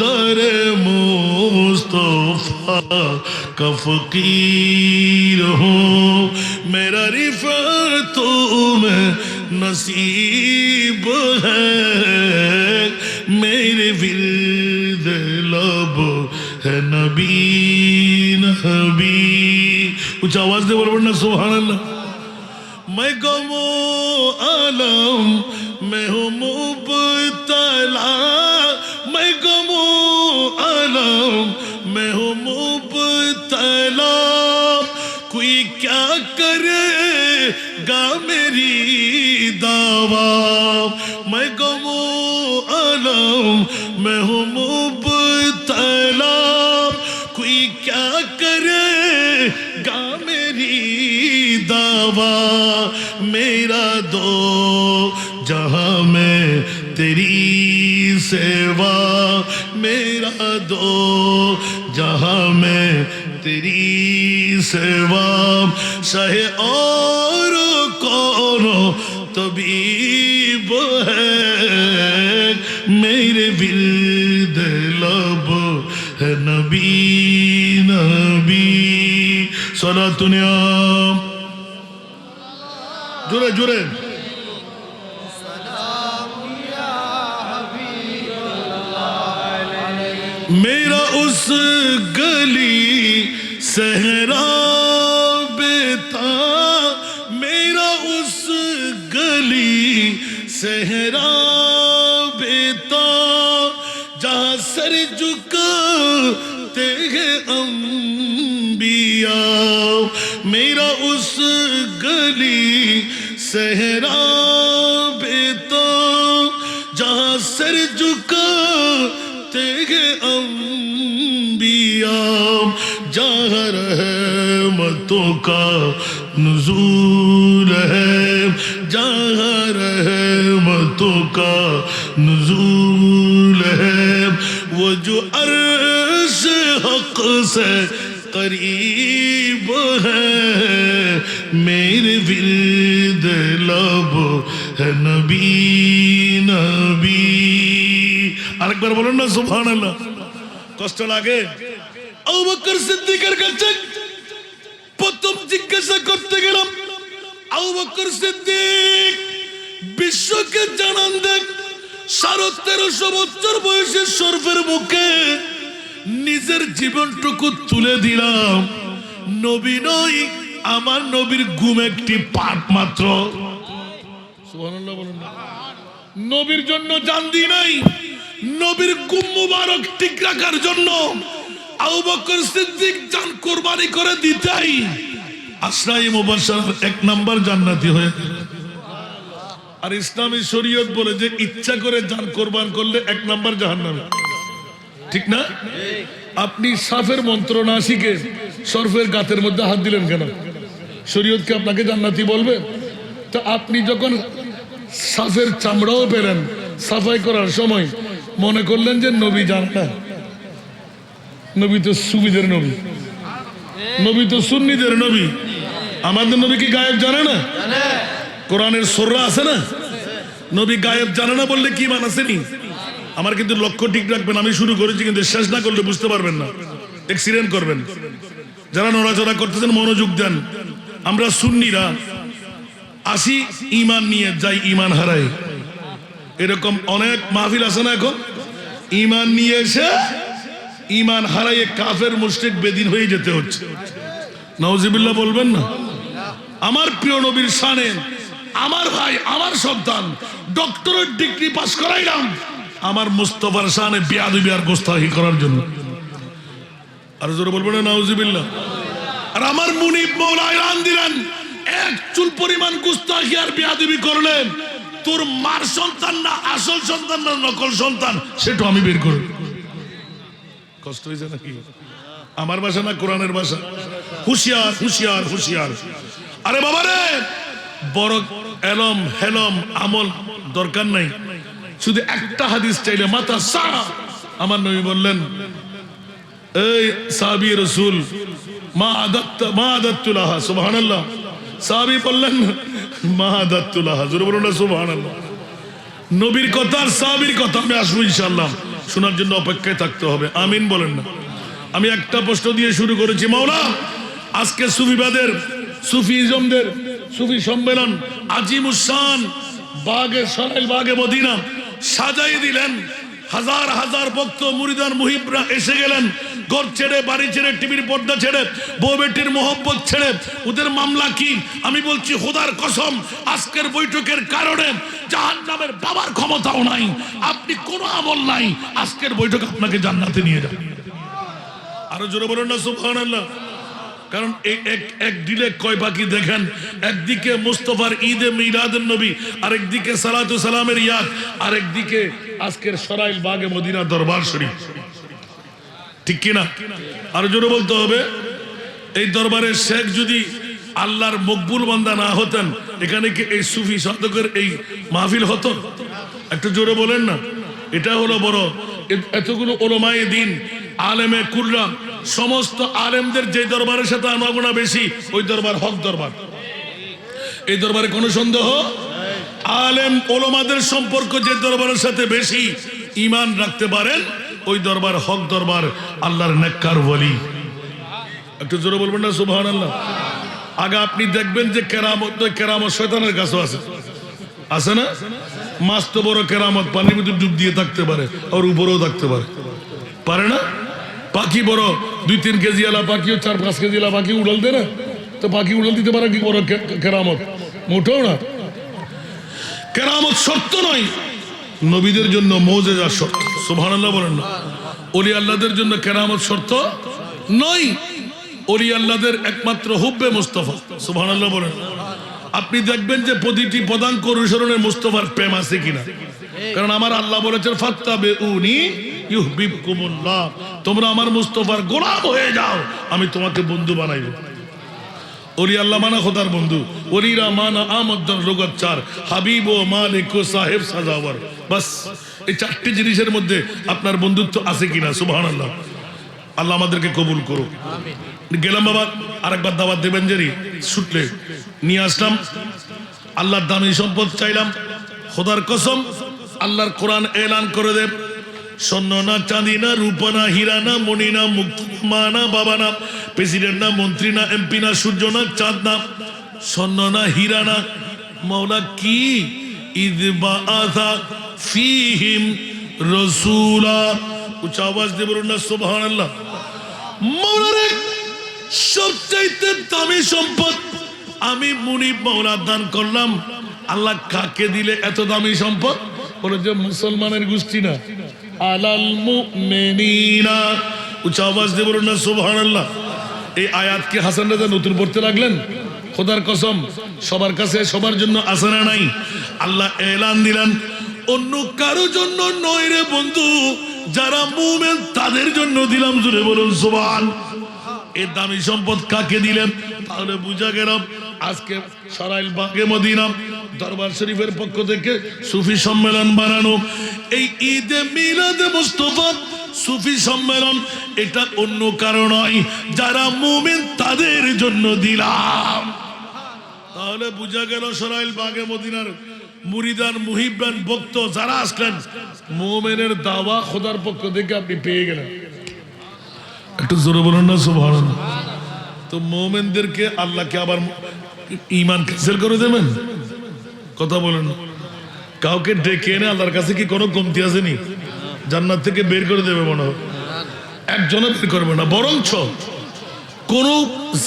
दर मुस्तफा का फकीर हो, मेरा रिफ़त में नसीब है, मेरे विरद लब है नबी नबी। উচ্চ আওয়াজ দিয়ে বলবেন না সুবহানাল্লাহ। मैं गमो आलम मैं हूँ मुब्तला, मैं गमो आलम मैं हूँ मुब्तला, कोई क्या करेगा मेरी दावा। मैं गमो आलम मैं हूँ मुब्तला, कोई क्या करेगा मेरी दावा। मेरा दो जहां में तेरी सेवा, मेरा दो जहां में तेरी सेवा, चाहे और कौन तबीब है, मेरे विर्द लब है नबी नबी। सलातुनिया जुरे जुरे मेरा उस गली सहरा बेता, मेरा उस गली सहरा बेता, जहाँ सर झुकाते हैं अंबिया। मेरा उस गली सहरा बेता, जहाँ सर झुकाते हैं अंबिया, जहाँ रहमतों का नुज़ूल है, जहाँ रहमतों का नुज़ूल है, वो जो अर्श हक़ से करीब है, मेरे विर्द लब है नबी नबी। আরেকবার বলুন না সুবহানাল্লাহ। কষ্ট লাগে? আবু বকর সিদ্দিকের কাছে প্রথম জিজ্ঞাসা করতে গেলাম, আবু বকর সিদ্দিক বিশ্বকে জানান দেন 1350 বছর বয়সে শরফের মুখে নিজের জীবনটুকু তুলে দিলাম, নবী নয় আমার নবীর গুম একটি পাঠ মাত্র। সুবহানাল্লাহ বলুন না। নবীর জন্য জান দি নাই, নবীর গুম মুবারক ঠিক রাখার জন্য আবু বকর সিদ্দিক জান কুরবানি করে দিতেই আশরায়ে মুবাশশারার 1 নাম্বার জান্নাতি হয়ে গেল। আর ইসলামী শরীয়ত বলে যে ইচ্ছা করে জান কুরবান করলে 1 নাম্বার জাহান্নামে, ঠিক না? আপনি সাফের মন্ত্র না শিখে সরফের গাতের মধ্যে হাত দিলেন কেন? শরীয়ত কি আপনাকে জান্নাতি বলবে? তো আপনি যখন সাফের চামড়াও পেলেন সাফাই করার সময় মনে করলেন যে নবী জানে না। নবী তো সুবিদের নবী, নবী তো সুন্নিদের নবী। আমাদের নবী কি গায়েব জানে না? কোরআনের সূরা আছে না, নবী গায়েব জানে না বললে কি মান আসেনি? আমার কিন্তু লক্ষ্য ঠিক রাখবেন, আমি শুরু করেছি কিন্তু শেষ না করলে বুঝতে পারবেন না, এক্সিডেন্ট করবেন। যারা নড়াচড়া করতেছেন মনোযোগ দেন। আমরা সুন্নিরা আসি ঈমান নিয়ে যাই, ঈমান হারাই। এরকম অনেক মাহফিল আছে না এখন, ঈমান নিয়ে এসে ঈমান হারাইয়ে কাফের মুশরিক বেদিন হয়ে যেতে হচ্ছে। নাউজুবিল্লাহ বলবেন না? আমার প্রিয় নবীর শানে আমার ভাই, আমার সন্তান ডক্টরেট ডিগ্রি পাস করাইলাম আমার মুস্তাফার শানে বেয়াদবি আর গোস্তাখি করার জন্য। আর জোরে বলবেন না নাউজুবিল্লাহ? আর আমার মুনিব মওলা এলান দিলেন, 1 চুল পরিমাণ গোস্তাখি আর বেয়াদবি করলেন তোর মার সন্তান না আসল সন্তান না নকল সন্তান সেটা আমি বের করব। কষ্ট হয়েছে নাকি? আমার ভাষা না কোরআনের ভাষা? হুঁশিয়ার হুঁশিয়ার হুঁশিয়ার। আরে বাবা রে, বড় এলম হেলম আমল দরকার নাই, শুধু একটা হাদিস চাইলে মাথা সারা। আমার নবী বললেন, এই সাহাবী রাসূল মা আদাতুলাহা, সুবহানাল্লাহ। সাহাবী বললেন মা আদাতুলাহা, জোরে বলুন না সুবহানাল্লাহ। নবীর কথা আর সাহাবীর কথা আমি আসবো ইনশাআল্লাহ, শোনার জন্য অপেক্ষায় থাকতে হবে। আমিন বলেন না? আমি একটা প্রশ্ন দিয়ে শুরু করেছি, মাওলা আজকে সুফিবাদের সুফিজমদের সুফি সম্মেলন আজিমুস শান বাগে সরাইল বাগে মদিনা সাজাই দিলেন, হাজার হাজার ভক্ত মুরিদান মুহিবরা এসে গেলেন, ঘর ছেড়ে, বাড়ি ছেড়ে, টিভির পর্দা ছেড়ে, বউ বেটির মোহব্বত ছেড়ে। ওদের মামলা কি? আমি বলছি খোদার কসম, আজকের বৈঠকের কারণে জাহান্নামের বাবার ক্ষমতাও নাই, আপনি কোনো আমল নাই, আজকের বৈঠক আপনাকে জান্নাতে নিয়ে যাবে। আরো জোরে বলেন না সুবহানাল্লাহ। কারণ এক দিলে কয় পাখি দেখেন, একদিকে মুস্তফার ঈদে মিলাদুন নবী, আরেকদিকে সালাতু সালামের ইয়াদ, আরেকদিকে আজকের সরাইল বাগে মদিনা দরবার শরীফ। ঠিক কিনা? আরো জোরে বলতে হবে। এই দরবারের শেখ যদি আল্লাহর মকবুল বান্দা না হতেন, এখানে কি এই সুফি সাধকের এই মাহফিল হতো? একটু জোরে বলেন না। এটা হলো বড়, এতগুলো ওলামায়ে দ্বীন, আলেমে কুররা, সমস্ত আলেমদের যে দরবারের সাথে আনাগোনা বেশি, ওই দরবার হক দরবার। এই দরবারে কোনো সন্দেহ? আলেম ওলামাদের সম্পর্ক যে দরবারের সাথে বেশি ঈমান রাখতে পারেন, ওই দরবার হক দরবার, আল্লাহর নেককার ওলি। একটু জোরে বলবেন না সুবহানাল্লাহ। আগে আপনি দেখবেন যে কেরামত, কেরামত শয়তানের কাছে আছে, আছে না? মাছ তো বড় কেরামত, পানির ভিতরে ডুব দিয়ে থাকতে পারে, আর উপরেও থাকতে পারে, পারে না? পাখি বড় 2-3 কেজি আলা পাখিও 4-5 কেজি আলা পাখি উড়াল দেয় না, তো পাখি উড়াল দিতে পারে কি বড় কেরামত? মোটেও না। কেরামত শর্ত নয়, নবীদের জন্য মুজিজা শর্ত। সুবহানাল্লাহ বলেন না। ওলি আল্লাহদের জন্য কেরামত শর্ত নয়, ওলি আল্লাহদের একমাত্র হুব্বে মুস্তাফা। সুবহানাল্লাহ বলেন। আপনি দেখবেন যে প্রতিটি পদাঙ্ক অনুসরণে মুস্তাফার প্রেম আছে কিনা, কারণ আমার আল্লাহ বলেছেন ফাত্তাবিউনি ইউহিব্বুকুমুল্লাহ, তোমরা আমার মুস্তাফার গোলাম হয়ে যাও, আমি তোমাকে বন্ধু বানাইব। ওলি আল্লাহ মানা খোদার বন্ধু, ওলিরা মানা আমদ্দার লুগাত 4, হাবিব ও মালিক ও সাহেব সাজাওয়ার। বাস এই 4টি জিনিসের মধ্যে আপনার বন্ধুত্ব আছে কিনা? সুবহানাল্লাহ। আল্লাহ আমাদেরকে কবুল করুক। গেলাম বাবা, আরেকবার দাওয়াত দেবেন জানি, ছুটলে নিয়ে আসলাম। আল্লাহর দামি সম্পদ চাইলাম। খোদার কসম, আল্লাহর কোরআন এলান করে দেব, স্বর্ণ না, চাঁদি না, রূপা না, হীরা না, মণি না, মুক্ত মা না, বাবা না, প্রেসিডেন্ট না, মন্ত্রী না, এমপি না, সূর্য না, চাঁদ না, স্বর্ণ না, হীরা না, মাওলা কি ইদ বাআসা ফীহিম রাসূলা। উচ্চ আওয়াজ দিয়ে বলুন না সুবহানাল্লাহ। মাওলার সবচাইতে দামি সম্পদ আমি মুনিব মাওলা দান করলাম। আল্লাহ কাকে দিলে এত দামি সম্পদ? বলে যে মুসলমানের গোষ্ঠী না, আলাল মুমিনিনা। উচ্চ আওয়াজ দিয়ে বলুন না সুবহানাল্লাহ। এই আয়াতকে হাসান রাজা নতুন পড়তে লাগলেন। খোদার কসম, সবার কাছে সবার জন্য আছে না নাই? আল্লাহ এলান দিলেন, অন্য কারো জন্য নয় রে বন্ধু, যারা মুমিন তাদের জন্য দিলাম। জুড়ে বলুন সুবহান। এই দামি সম্পদ কাকে দিলেন? তাহলে বুঝা গেল আজকে সরাইল বাগে মদিনা দরবার শরীফের পক্ষ থেকে সুফি সম্মেলন বানানো, এই ঈদে মিলাদে মুস্তাফা সুফি সম্মেলন, এটা অন্য কারণ নয়, যারা মুমিন তাদের জন্য দিলাম। তাহলে বুঝা গেল সরাইল বাগে মদিনার মুরিদান মুহিবান ভক্ত যারা আসলেন, মুমিনের দাওয়া খোদার পক্ষ থেকে আপনি পেয়ে গেলেন। একটু জোরে বলুন না সুবহানাল্লাহ। তো মুমিনদেরকে আল্লাহকে আবার ঈমান ক্যান্সেল করে দেবেন? কথা বলেন। কাউকে ডেকে এনে আল্লাহর কাছে কি কোনো কমতি আছে নি? জান্নাত থেকে বের করে দেবে মনে হয়? একজনে বের করবে না, বরঞ্চ কোন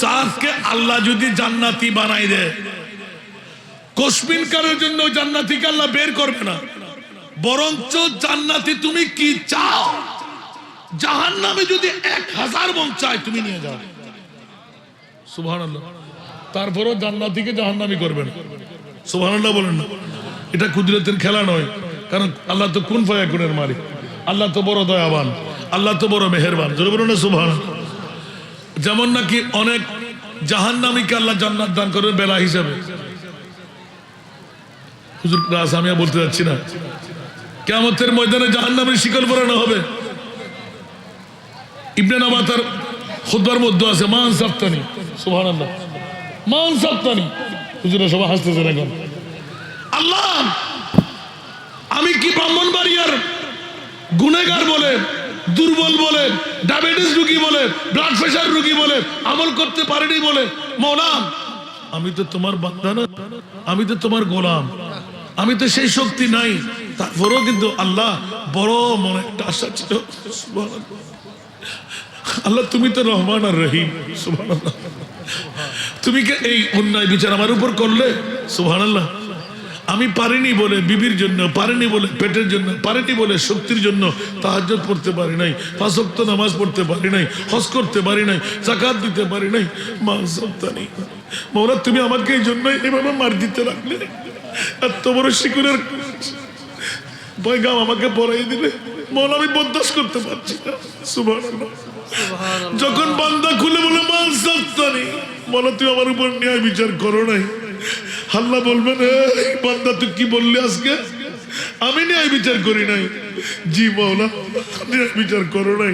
জাতকে আল্লাহ যদি জান্নাতি বানাই দেয়, কসমিন কারের জন্য জান্নাতিকে আল্লাহ বের করবে না, বরঞ্চ জান্নাতি তুমি কি চাও, জাহান্নামে যদি 1000 মন চাই তুমি নিয়ে যাও। সুবহানাল্লাহ। তারপরও জান্নাতিকে জাহান্নামী করবেন। সুবহানাল্লাহ বলেন না। এটা কুদরতের খেলা নয়, কারণ আল্লাহ তো কুন ফায়াকুনের মালিক, আল্লাহ তো বড় দয়াবান, আল্লাহ তো বড় মেহেরবান। জোরে বলুন না সুবহানাল্লাহ। যেমন নাকি অনেক জাহান্নামীকে আল্লাহ জান্নাত দান করেন বেলা হিসাবে। হুজুর আমি বলতে যাচ্ছি না, কিয়ামতের ময়দানে জাহান্নামের শিকল পরানো হবে। ইবনে নাবাতার খুতবার মধ্যে আছে মান সাফতানি। সুবহানাল্লাহ, মান সাফতানি। হুজুরা সবাই হাসতেছেন এখন। আল্লাহ, আমি কি ব্রাহ্মণবাড়িয়ার গুনেগার বলে, দুর্বল বলে, ডায়াবেটিস রোগী বলে, ব্লাড প্রেশার রোগী বলে, আমল করতে পারিনি বলে, মওলা আমি তো তোমার বান্দা না, আমি তো তোমার গোলাম, আমি তো সেই শক্তি নাই, তারপরেও কিন্তু আল্লাহ বড় মনে একটা আশা ছিল, সুবহানাল্লাহ, আল্লাহ তুমি তো রহমান আর রহিম, সুবহানাল্লাহ, তুমি কে এই অন্যায় বিচার আমার উপর করলে? সুবহানাল্লাহ, আমি পারিনি বলে বিবির জন্য, পারিনি বলে পেটের জন্য, পারিনি বলে শক্তির জন্য তাহাজ্জুদ পড়তে পারি নাই, 5 ওয়াক্ত নামাজ পড়তে পারি নাই, হজ করতে পারি নাই, যাকাত দিতে পারি নাই, মা সন্তানি মৌলা তুমি আমাকে এই জন্যই এভাবে মার দিতে রাখলে, এত বড় শিকুরের পয়গাম আমাকে পড়াই দিলে, মৌলা আমি বরদাস্ত করতে পারছি না। সুবহানাল্লাহ, যখন বান্দা খুলে বলে মা সন্তানি, মৌলা তুমি আমার উপর ন্যায় বিচার করো নাই, আল্লাহ বলবেন এই বান্দা তুই কি বললি আজকে? আমি ন্যায় বিচার করি নাই। জি মৌলা, ন্যায় বিচার করো নাই।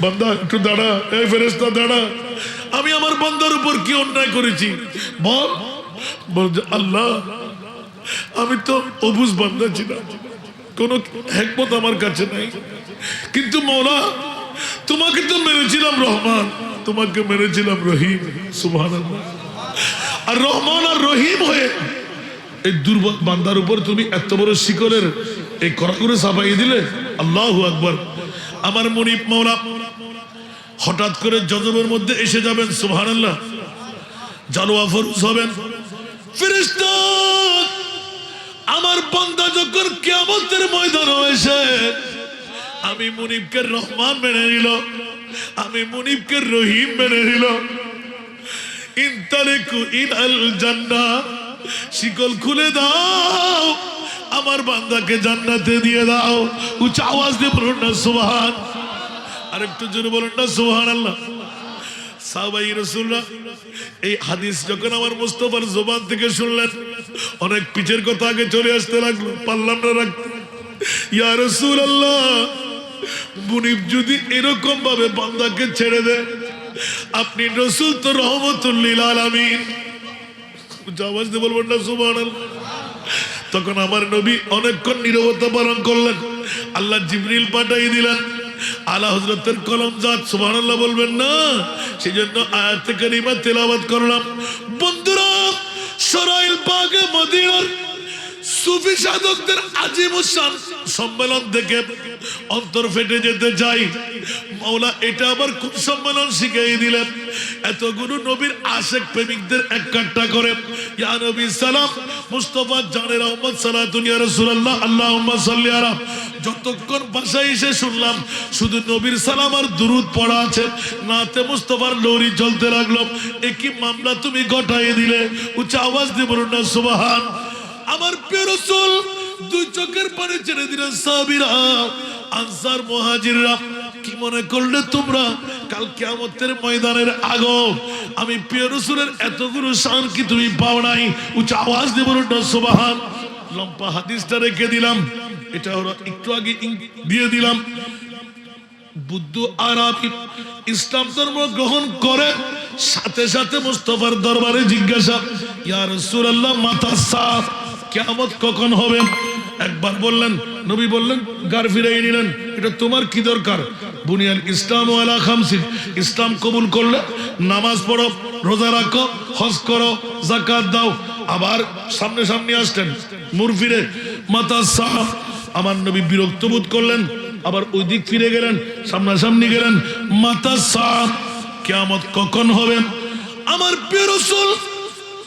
বান্দা একটু দাঁড়া, এই ফেরেশতা দাঁড়া, আমি আমার বান্দার উপর কি অন্যায় করেছি বল। বলছে আল্লাহ আমি তো অবুঝ বান্দা ছিলাম, কোনো হিকমত আমার কাছে নাই, কিন্তু মৌলা তোমাকে তো মেরেছিলাম রহমান, তোমাকে মেরেছিলাম রহিম। সুবহানাল্লাহ, আর রহমান আর রহিম হয়ে এই দুর্বল বান্দার উপর তুমি এত বড় শিকলের এই কড়া করে চাপাই দিলে। আল্লাহু আকবার। আমার মুনিব মাওলা হঠাৎ করে জজবের মধ্যে এসে যাবেন, সুবহানাল্লাহ, জালোয়া ফরজ হবেন। ফেরেশতা আমার বান্দা যখন কিয়ামতের ময়দানে এসে আমি মুনিবকে রহমান মেনে নিল, আমি মুনিবকে রহিম মেনে নিল, ইনতালিকু ইলাল জান্নাহ, শিকল খুলে দাও, আমার বান্দাকে জান্নাতে দিয়ে দাও। উচ্চ আওয়াজ দিয়ে বলুন না সুবহান, আর একটু জোরে বলুন না সুবহানাল্লাহ। সাহাবায়ে রাসূলুল্লাহ এই হাদিস যখন আমার মুস্তাফার জবান থেকে শুনলেন, অনেক পিছের কথা আগে চলে আসতে লাগলো, পারলাম না রাখতে। ইয়া রাসূলুল্লাহ, মুনিব যদি এরকম ভাবে বান্দাকে ছেড়ে দেয়, আপনি রাসূল তো রহমাতুল লিল আলামিন, আওয়াজ দিয়ে বলবেন না সুবহানাল্লাহ। তখন আমার নবী অনেকক্ষণ নীরবতা পালন করলেন, আল্লাহ জিবরিল পাঠিয়ে দিলেন, আলা হযরতের কলম জাত, সুবহানাল্লাহ বলবেন না, সেজন্য আয়াত কারিমা তেলাওয়াত করলাম। বন্ধুরা, সরাইল পাকে মদিনার সুফি সাধকদের আজিমুশান সম্মেলন থেকে অন্তর ফেটে যেতে চাই। মাওলা এটা আবার কোন সম্মেলন শিখিয়ে দিলেন? এতগুলো নবীর আশেক প্রেমিকদের এক কাট্টা করে ইয়া নবী সালাম, মুস্তাফা জানের রহমত সালাতুন ইয়া রাসূলুল্লাহ আল্লাহুম্মা সাল্লি আলা, যতক্ষণ বাসায় এসে শুনলাম শুধু নবীর সালাম আর দুরুদ পড়া আছে, নাতে মুস্তাফার লহরি চলতে লাগলো। একই মামলা তুমি ঘটাইয়ে দিলে। উচ্চ আওয়াজ দিয়ে বলুন না সুবহান। আমার প্রিয় রাসূল দুই চোখের পানি ছেড়ে দিলেন। সাহাবীরা, আনসার, মুহাজিররা কি মনে করলে তোমরা কাল কিয়ামতের ময়দানের আগো আমি প্রিয় রাসূলের এতগুলো শান কি তুমি পাও নাই? উচ্চ আওয়াজ দিয়ে বলুন না সুবহান। লম্বা হাদিসটা রেখে দিলাম, এটা ওরা একটু আগে দিয়ে দিলাম। বুদ্ধ আরবি ইসলাম ধর্ম গ্রহণ করে সাথে সাথে মুস্তাফার দরবারে জিজ্ঞাসা, ইয়া রাসূলুল্লাহ মাতা সাফ, কিয়ামত কখন হবে? একবার বললেন, নবী বললেন, গার ফিরাই নিলেন, এটা তোমার কি দরকার? বুনিয়াল ইসলাম আলা খামসিন, ইসলাম কবুল করলে নামাজ পড়ো, রোজা রাখো, হজ করো, যাকাত দাও। আবার সামনে সামনে আসলেন, মুর ফিরে মাতা সাফ। আমার নবী বিরক্ত বোধ করলেন, আবার ওই দিক ফিরে গেলেন, সামনাসামনি গেলেন, মাতা সাফ, কিয়ামত কখন হবে? আমার প্রিয় রাসূল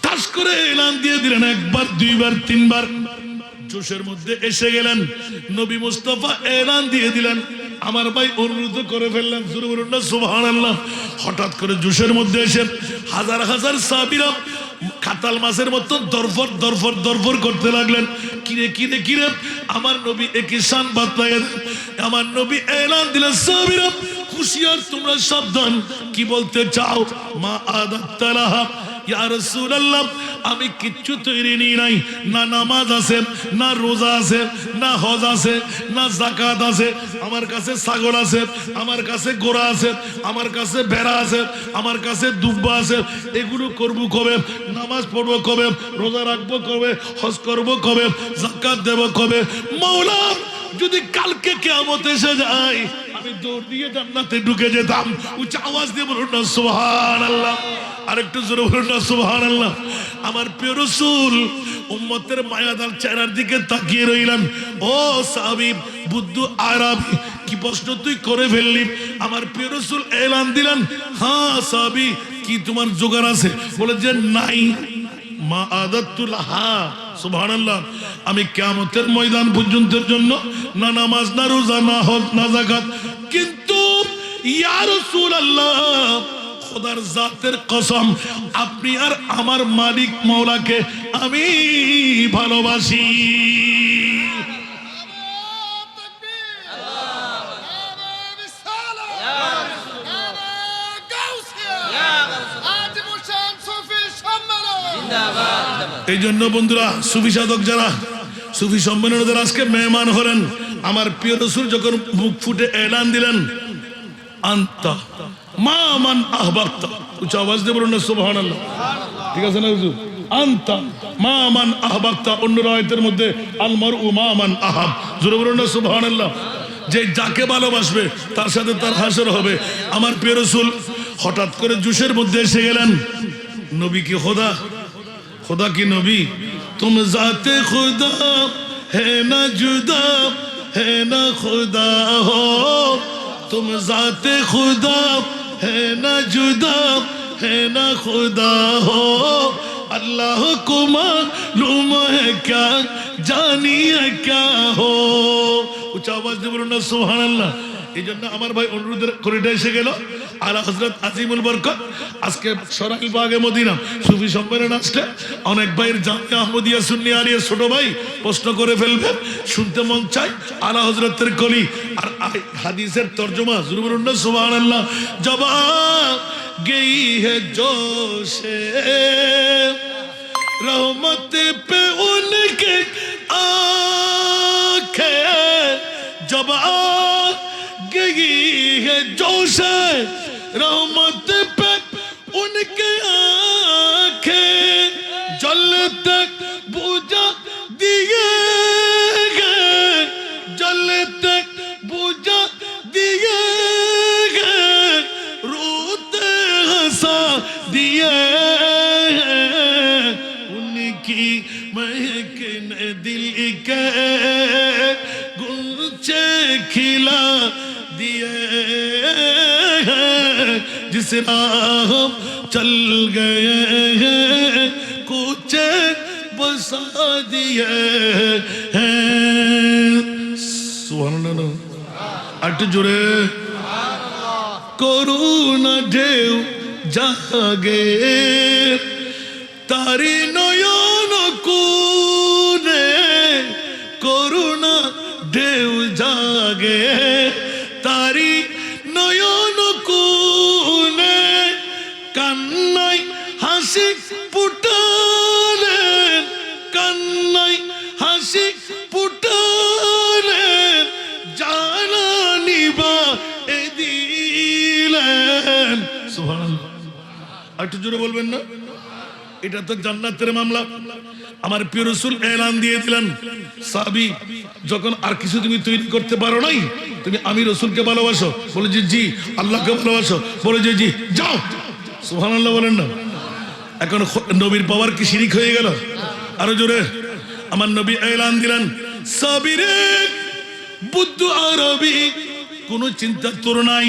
তাস করে এলান দিয়ে দিলেন, একবার, দুইবার, তিনবার। জোশের মধ্যে এসে গেলেন, নবী মুস্তাফা এলান দিয়ে দিলেন, আমার ভাই অনুরোধ করে ফেললেন, জোরে বলুন না সুবহানাল্লাহ। হঠাৎ করে জোশের মধ্যে এসে হাজার হাজার সাহাবীরা কাতাল মাছের মতো দরফর দরফর দরফর করতে লাগলেন। কিরে কিরে কিরে, আমার নবী একই শান বাতলায়, আমার নবী এলান দিলেন, সাহাবীরা হুঁশিয়ার, তোমরা সাবধান। কি বলতে চাও? মা আদাতালাহা, ইয়া রাসূলুল্লাহ আমি কিচ্ছু তৈরি নাই, না নামাজ আছে, না রোজা আছে, না হজ আছে, না যাকাত আছে। আমার কাছে ছাগল আছে, আমার কাছে ঘোড়া আছে, আমার কাছে ভেড়া আছে, আমার কাছে দুব্বা আছে। এগুলো করব কবে? নামাজ পড়বো কবে? রোজা রাখবো কবে? হজ করবো কবে? যাকাত দেব কবে? মাওলা যদি কালকে কিয়ামত এসে যায়, আমি দৌড় দিয়ে জান্নাতে ঢুকে যেতাম। উচ্চ আওয়াজ দিয়ে বলুন না সুবহানাল্লাহ। আরেকটু জোরে বলুন না সুবহানাল্লাহ। আমার প্রিয় রাসূল উম্মতের মায়াদার চেহারার দিকে তাকিয়ে রইলেন। ও সাহাবী বুদ্ধু আরবি, কি প্রশ্ন তুই করে ফেললি? আমার প্রিয় রাসূল এলান দিলেন, হ্যাঁ সাহাবী, কি তোমার জোগাড় আছে? বলে যে নাই। মা আদাতুল হা, সুবহানাল্লাহ, আমি কিয়ামতের ময়দান পর্যন্তের জন্য না নামাজ, না রোজা, না হজ, না যাকাত, কিন্তু ইয়া রাসূলুল্লাহ, খোদার জাতের কসম, আপনি আর আমার মালিক মাওলাকে আমি ভালোবাসি। এই জন্য বন্ধুরা, সুফি সাধক যারা, সুফি সম্মেলনে যারা আজকে মেহমান হলেন, আমার প্রিয় রাসূল যখন মুখ ফুটে এলান দিলেন, আনতা মা মান আহবাবতা, উচ্চ আওয়াজ দিয়ে বলুন না সুবহানাল্লাহ, ঠিক আছে না হুজুর? আনতা মা মান আহবাবতা, অন্য রায়াতের মধ্যে আল মারউ মা মান আহাব, জোরে বলুন না সুবহানাল্লাহ। যে যাকে ভালোবাসবে তার সাথে তার হাসর হবে। আমার প্রিয় রাসূল হঠাৎ করে জুসের মধ্যে এসে গেলেন। নবী কি খোদা? खुदा की नबी, तुम जाते खुदा है ना जुदा, है ना खुदा हो, तुम जाते खुदा है ना जुदा, है ना खुदा हो, अल्लाह को मालूम है क्या, जानिए क्या हो। उच्च आवाज দিয়ে বলুন না সুবহানাল্লাহ। এই জন্য আমার ভাই অনুরোধ করে এসে গেল আলা হযরত আজিমুল বরকত, আজকে সরাইল বাগে মদিনা সুফি সম্মেলন আসলে অনেক ভাইয়ের জামিয়া আহমদিয়া সুন্নি আলিয়া ছোট ভাই প্রশ্ন করে ফেলবে, শুনতে মন চাই আলা হযরতের কলি আর হাদিসের তরজমা, জোরে বলুন না সুবহানাল্লাহ। জবাব গই হে জোশে रहमत पे उनके आंखें, जब आ गई है जोश रहमत पे उनके आंखें, जलते बुझा दिए गए, जलते बुझा दिए गए, रोते हंसा दिए की महक ने दिल के गुलचे खिला दिए, जिस राह चल गए हैं कुछ बसा दिए हैं। सुबहानाल्लाह, अट जुड़े करुणा ढेउ जागे, तारी नयन कुने करुणा ढेउ जागे, तारी नयन कुने कान्नाई हासि फुटालेन, कान्नाई हासि फुटालेन, জানানি বা দিলেন। সুবহানাল্লাহ, একটু জোরে বলবেন না? এটা তো জান্নাতের মামলা। আমার প্রিয় রাসূল এলান দিয়ে দিলেন, সাহাবী যখন আর কিছু তুমি তৈরি করতে পারো নাই, তুমি আমি রাসূলকে ভালোবাসো? বলে যে জি। আল্লাহকে ভালোবাসো? বলে যে জি। যাও। সুবহানাল্লাহ বলেন না? এখন নবীর পাওয়ার কি শিরিক হয়ে গেল? আরো জোরে। আমার নবী এলান দিলেন, সাবিরে বুদ্ধু আরবি, কোনো চিন্তা তোর নাই,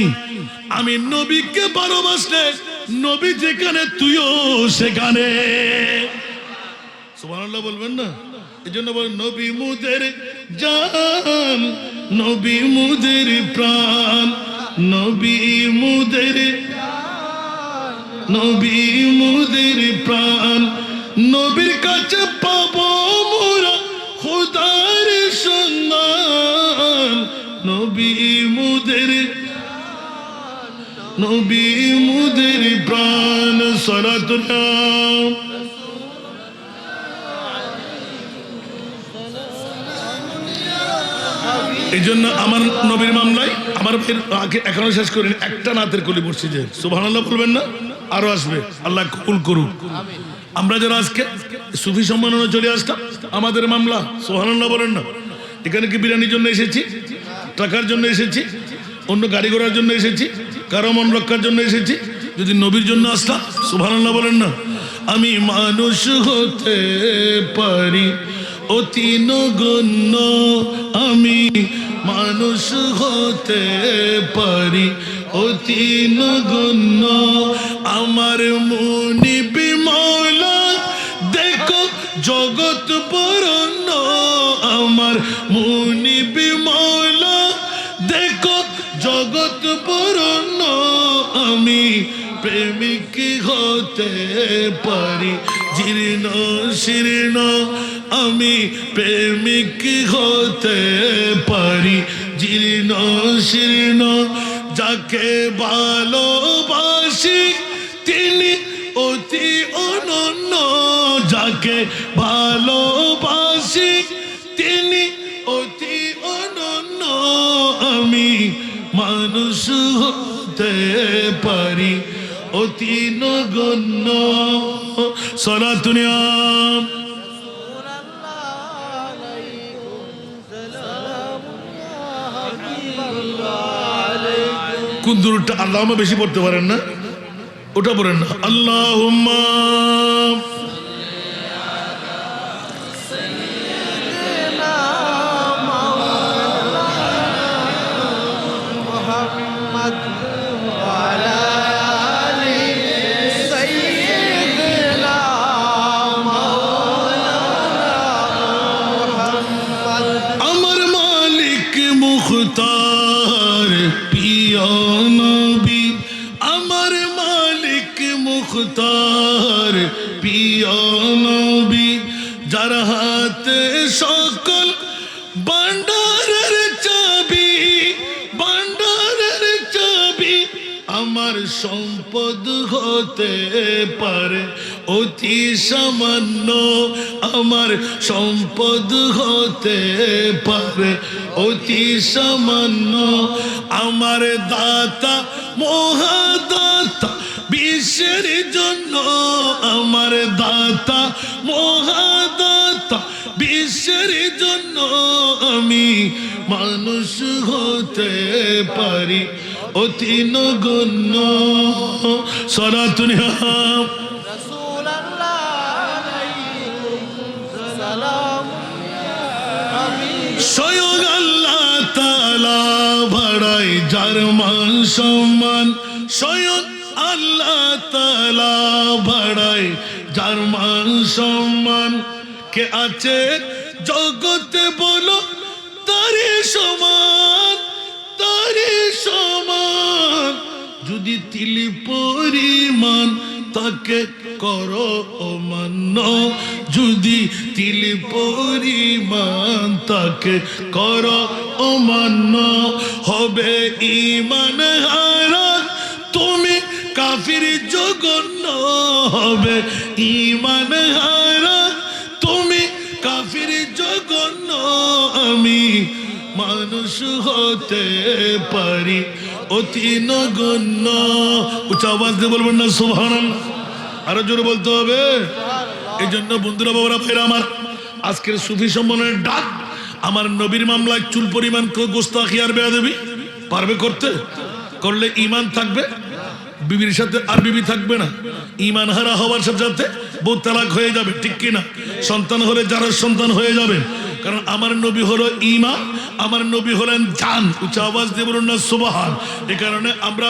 আমি নবীকে ভালোবাসলে নবী যেখানে তুইও সেখানে। সুবহানাল্লাহ বলবেন না? এই জন্য বল, নবী মুদের জান, নবী মুদের প্রাণ, নবী মুদের, নবী মুদের প্রাণ, নবীর কাছে পাবো মোরা খোদার সম্মান, নবী মুদের, নবী মুদের প্রাণ, সালাতুল্লাহ। এই জন্য আমার নবীর মামলায় আমার আগে এখনো শেষ করিনি, একটা নাতের কলি পড়ছি যে সুবহানাল্লাহ বলবেন না? আরো আসবে, আল্লাহ কবুল করুক। আমরা যারা আজকে সুফি সম্মেলনে চলে আসতাম, আমাদের মামলা, সুবহানাল্লাহ বলেন না? এখানে কি বিরিয়ানির জন্য এসেছি, টাকার জন্য এসেছি, অন্য গাড়ি ঘোড়ার জন্য এসেছি, কারো মন রক্ষার জন্য এসেছি? যদি নবীর জন্য আসতাম, সুবহানাল্লাহ বলেন না? আমি মানুষ হতে পারি অতি নগণ্য, আমি মানুষ হতে পারি অতি নগণ্য। আমার মুনিবি মৌলা দেখো জগৎ বরণ্য, আমার মুনিবি মৌলা দেখো জগৎ বরণ্য। আমি প্রেমিক হতে পারি জীর্ণ শীর্ণ, আমি প্রেমিক হতে পারি জীর্ণ শীর্ণ। যাকে ভালোবাসি তিনি অতি অনন্য, যাকে ভালোবাসি তিনি অতি অনন্য। আমি মানুষ হতে পারি অতি নগণ্য। সালাতুন ইয়া কোন দূরটা আল্লাহুম্মা বেশি পড়তে পারেন না, ওটা পড়েন না। আল্লাহুম্মা আমার মালিক মুখতার পিয়া নবী, আমার মালিক মুখতার পিয়া নবী। যার হাতে সকল ভান্ডারের চাবি, ভান্ডারের চাবি। আমার সম্পদ হতে পারে অতি সামান্য, আমার সম্পদ হতে পারে অতি সামান্য। আমার দাতা মহাদাতা বিশ্বের জন্য, আমার দাতা মহাদাতা বিশ্বের জন্য। আমি মানুষ হতে পারি অতি নগণ্য। সালাতুন ইয়া স্বয়ং আল্লাহ তাআলা বাড়ায় যার মান সম্মান, স্বয়ং আল্লাহ তাআলা বাড়ায় যার মান সম্মান। কে আছে জগতে বলো তারে সমান, তারে সমান। যদি তিলি পরিমাণ তাকে করো অমান্য, যদি তিলি পরিমাণ তাকে করো অমান্য। হবে ঈমান হারা তুমি কাফির জঘন্য, হবে ঈমান হারা তুমি কাফির জঘন্য। আমি মানুষ হতে পারি অতি নগণ্য। উচ্চ আওয়াজ দিয়ে বলবেন না সুবহানাল্লাহ? আরো জোরে বলতে হবে। এই জন্য বন্ধুরা বাবারা ভাইরা আমার, আজকের সুফি সম্মেলনের ডাক আমার নবীর মামলায় চুল পরিমাণ গোস্তাখি আর বেয়াদবি পারবে করতে? করলে ঈমান থাকবে, বিবির সাথে আর বিবি থাকবে না। ঈমান হারা হওয়ার সাথে সাথে বউ তালাক হয়ে যাবে, ঠিক কিনা? সন্তান হলে যারা সন্তান হয়ে যাবে, কারণ আমার নবী হলো ঈমান, আমার নবী হলেন জান। উচ্চ আওয়াজ দিয়ে বলুন না সুবহান। এই কারণে আমরা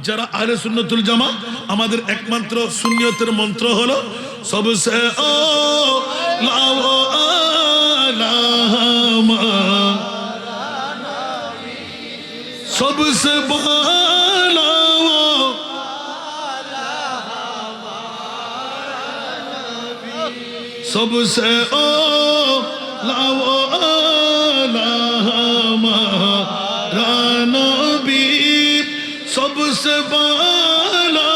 যারা আহলে সুন্নাতুল জামাত, আমাদের একমাত্র সুন্নিয়তের মন্ত্র হলো সবসে ও লাও আলামা, সবসে বালা सबसे ओ लाओ हमारा नबी, सबसे बाला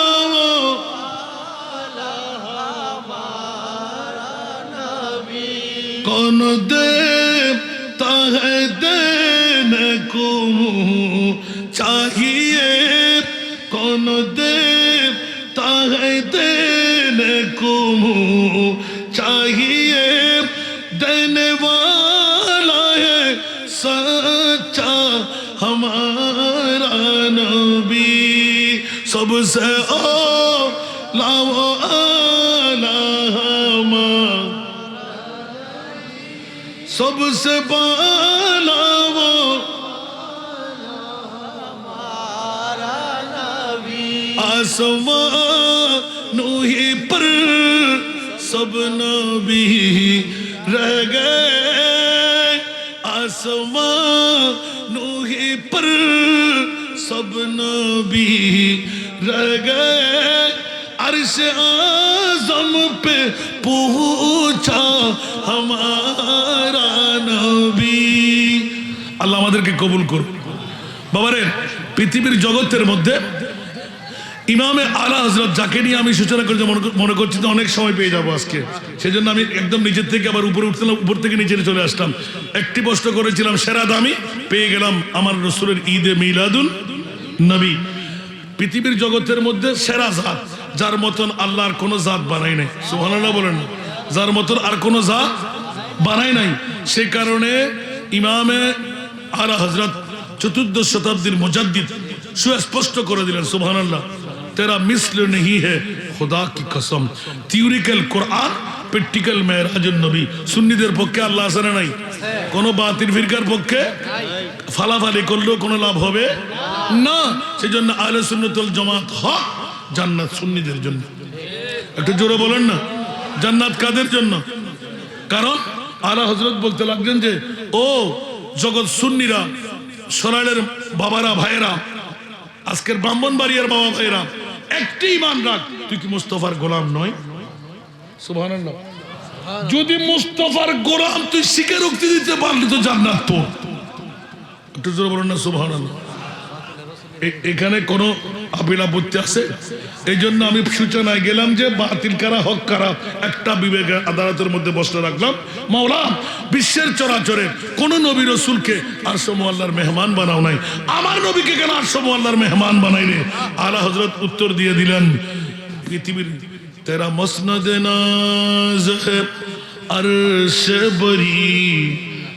कौन देता है देने को चाहिए, कौन देता है देने को चाहिए। देने वाला है सच्चा हमारा नबी, सबसे ओ लाओ सबसे बाला वो आसमानों ही पर सब नबी रह गए, आसमानों ही पर सब नबी रह गए, अर्श आज़म पे पहुंचा हमारा नबी। আল্লাহ আমাদেরকে কবুল করুন। বাবারে, পৃথিবীর জগতের মধ্যে ইমামে আলা হযরত যাকে নিয়ে আমি সূচনা করতে মনে করছি তো অনেক সময় পেয়ে যাবো আজকে, সেই জন্য আমি একদম নিচের থেকে আবার উপরে উঠছিলাম, উপর থেকে নিচে চলে আসলাম। একটি প্রশ্ন করেছিলাম সেরা দামি, পেয়ে গেলাম আমার রসুলের ঈদে মিলাদুন নবী। পৃথিবীর জগতের মধ্যে সেরা জাত, যার মতন আল্লাহর কোনো জাত বানাই নাই। সুবহানাল্লাহ বলেন। যার মতন আর কোনো জাত বানাই নাই। সে কারণে ইমামে আলা হযরত চতুর্দশ শতাব্দীর মুজাদ্দিদ সুস্পষ্ট করে দিলেন, সুবহানাল্লাহ, তেরা মিসল नहीं है खुदा की कसम। থিওরিক্যাল কোরআন, প্র্যাকটিক্যাল মেরাজুন নবী। সুন্নিদের পক্ষে আল্লাহ আছে না নাই? কোন বাতিল ফিরকার পক্ষে ফালাফালি করলেও কোনো লাভ হবে না। সেজন্য আহলে সুন্নাত ওয়াল জামাত হক, জান্নাত সুন্নিদের জন্য। একটু জোরে বলেন না, জান্নাত কাদের জন্য? কারণ আলা হযরত বলতে লাগলেন যে ও জগৎ সুন্নিরা, সরাইলের বাবারা ভাইয়েরা, আজকের ব্রাহ্মণবাড়িয়ার বাবা ভাইয়েরা, একটি ঈমান রাখ, তুই কি মুস্তাফার গোলাম নয়? সুবহানাল্লাহ। যদি মুস্তাফার গোলাম তুই স্বীকারোক্তি দিতে পারলি তো জান্নাত তোর। একটু জোরে বলেন না সুবহানাল্লাহ। এখানে কোনো আপিল আপত্তি আছে? এই জন্য আমি সূচনায় গেলাম যে বাতিল কারা হক কারা একটা বিবেকের আদালতের মধ্যে বসতে রাখলাম। মাওলা, বিশ্বের চরাচরে কোন নবী রসুলকে আরশ মুআল্লার মেহমান বানাও নাই, আমার নবীকে কেন আরশ মুআল্লার মেহমান বানাইলে? আলা হযরত উত্তর দিয়ে দিলেন, পৃথিবীর তেরা মসনদ নাজ है अर्श बरी,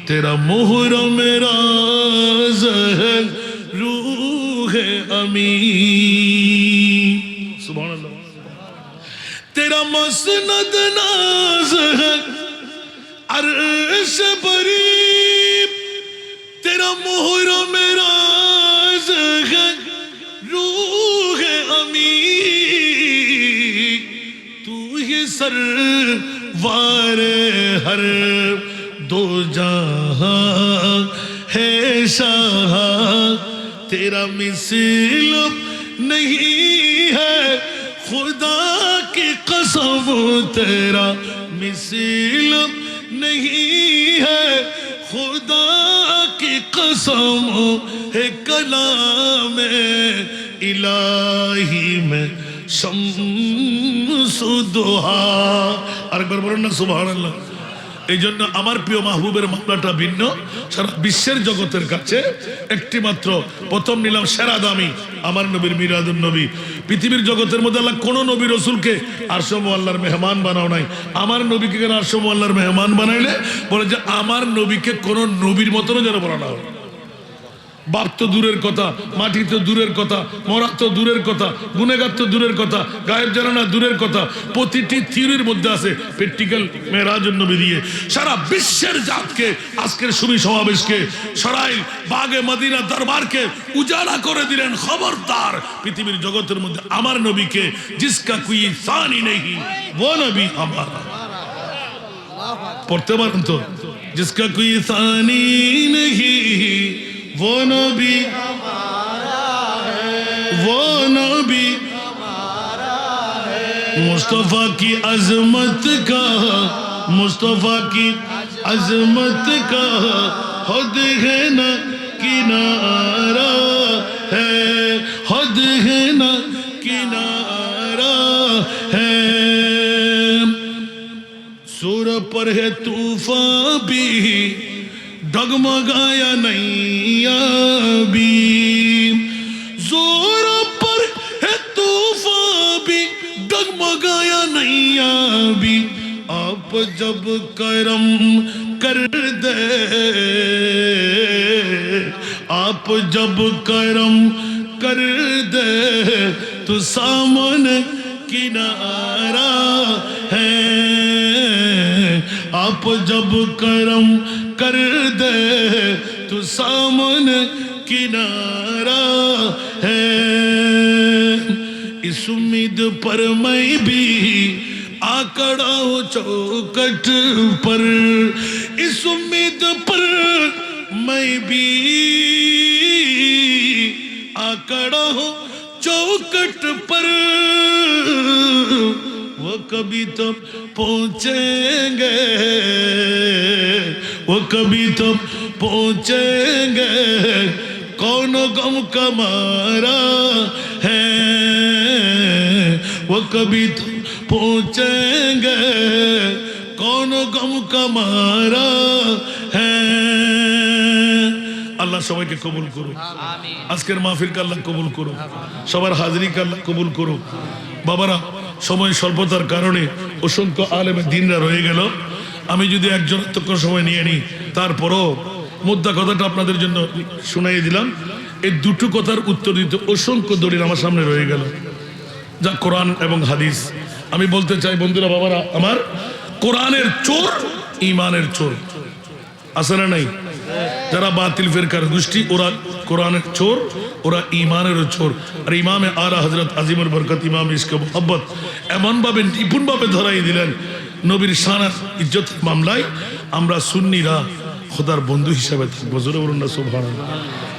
तेरा मुहरम राज है रूह अमी। सुभान अल्लाह। तेरा मसनद नाज है अर्श बरी, तेरा मुहरम राज है रूह अमी। तू ही सरवारे हर दो जहां है शाह, तेरा मिसल नहीं है खुदा की कसम, तेरा मिसल नहीं है खुदा की कसम है कलाम इलाही में शम्स दुहा। আরেকবার বলুন না সুবহানাল্লাহ। এই জন্য আমার প্রিয় মাহবুবের মামলাটা ভিন্ন। সারা বিশ্বের জগতের কাছে একটি মাত্র প্রথম নিলাম সেরা দামি আমার নবীর মিলাদুন নবী। পৃথিবীর জগতের মধ্যে আল্লাহ কোন নবী রসুলকে আরশ মুআল্লার মেহমান বানাও নাই। আমার নবীকে কেন আরশ মুআল্লার মেহমান বানাইলে? বলে যে আমার নবীকে কোন নবীর মতনও যেন বানানো হয়। বাপ তো দূরের কথা, মাটি তো দূরের কথা, মরা তো দূরের কথা, গুনেগার তো দূরের কথা, গায়েব জানা দূরের কথা, প্রতিটি থিওরির মধ্যে আছে প্র্যাকটিক্যাল মেরাজুন নবী দিয়ে সারা বিশ্বের জাতকে, আজকের সুবি সমাবেশকে, সরাইল বাগে মদিনা দরবারকে উজাড়া করে দিলেন। খবরদার, পৃথিবীর জগতের মধ্যে আমার নবীকে জিসকা কোই সানি নেই वो নবী हमारा। পড়তে পারেন তো, জিসকা কোই সানি नहीं वो नबी हमारा है, वो नबी हमारा है। मुस्तफा की अजमत का, मुस्तफा की अजमत का हद है न किनारा है, हद है न किनारा है। सूर पर है तूफान भी डगमगाया नैया भी, जोर पर है तूफान भी डगमगाया नैया भी। आप जब करम कर दे, आप जब करम कर दे तो सामने किनारा है आप जब करम कर दे तो सामने किनारा है इस उम्मीद पर मैं भी आकड़ा हूँ चौकट पर इस उम्मीद पर मैं भी आकड़ा हूँ चौकट पर वो कभी तो पहुंचेंगे वो कभी तो पहुंचेंगे कौन गम का मारा है वो कभी तो पहुंचेंगे कौन गम का मारा है আল্লাহ সবাইকে কবুল করুন আজকের মাহফিলকে আল্লাহ কবুল করুন সবার হাজিরিকে আল্লাহ কবুল করুন বাবারা সময় স্বল্পতার কারণে অসংখ্য আলেম দ্বীনরা রয়ে গেল আমি যদি একজন এতক্ষণ সময় নিয়ে নিই তারপরও মুদ্রা কথাটা আপনাদের জন্য শুনাইয়ে দিলাম এই দুটো কথার উত্তর দিতে অসংখ্য দলিল আমার সামনে রয়ে গেল যা কোরআন এবং হাদিস আমি বলতে চাই বন্ধুরা বাবারা আমার কোরআনের চোর ঈমানের চোর আছে না নাই যারা বাতিল ফিরকার গোষ্ঠী ওরা কোরআনের চোর ওরা ঈমানের চোর আর ইমামে আলা হযরত আজিমুল বরকত ইমাম ইসকে মোহাব্বত এমন ভাবে নিপুণ ভাবে ধরাই দিলেন নবীর শান ইজ্জত মামলায় আমরা সুন্নিরা খোদার বন্ধু হিসেবে থাকবো জোরে বলুন না সুবহানাল্লাহ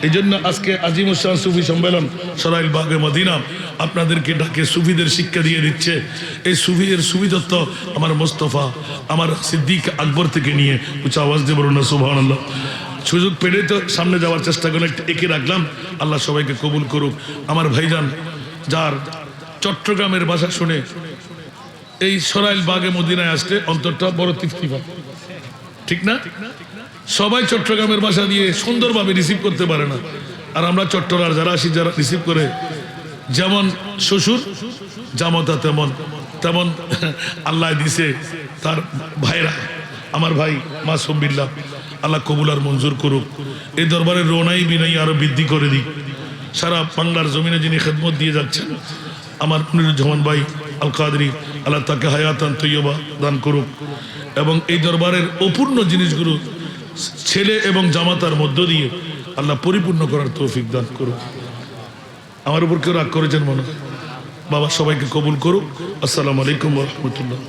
এই জন্য আজকে আজিমুস শান সুফি সম্মেলন সরাইল বাগে মদিনা আপনাদেরকে ডাকে সুফিদের শিক্ষা দিয়ে দিচ্ছে এই সুফিদের সুফিদত্ব আমার মোস্তফা আমার সিদ্দিক আকবর থেকে নিয়ে উচ্চ আওয়াজ দিয়ে বলুন না সুবহানাল্লাহ সুযোগ পেলে তো সামনে যাওয়ার চেষ্টা করে একটু এঁকে রাখলাম আল্লাহ সবাইকে কবুল করুক আমার ভাইজান যার চট্টগ্রামের ভাষা শুনে এই সরাইল বাগে মদিনায় আসতে অন্তরটা বড় তৃপ্তি পায় ঠিক না সবাই চট্টগ্রামের ভাষা দিয়ে সুন্দরভাবে রিসিভ করতে পারে না আর আমরা চট্টগ্রাম যারা আসি যারা রিসিভ করে যেমন শ্বশুর জামতা তেমন তেমন আল্লাহ দিছে তার ভাইরা আমার ভাই মাসুম বিল্লাহ আল্লাহ কবুল আর মঞ্জুর করুক এই দরবারে রোনাই বিনাই আরো বৃদ্ধি করে দিক সারা বাংলার জমিনে যিনি খেদমত দিয়ে যাচ্ছেন আমার মনিরুজ্জামান ভাই আল কাদরি আল্লাহ তাকে হায়াতান তৈয়বা দান করুক এবং এই দরবারের অপূর্ণ জিনিসগুলো ছেলে এবং জামাতার মধ্য দিয়ে আল্লাহ পরিপূর্ণ করার তৌফিক দান করুক আমার উপর কেউ রাগ করেছেন মনে বাবা সবাইকে কবুল করুক আসসালামু আলাইকুম ওয়া রাহমাতুল্লাহ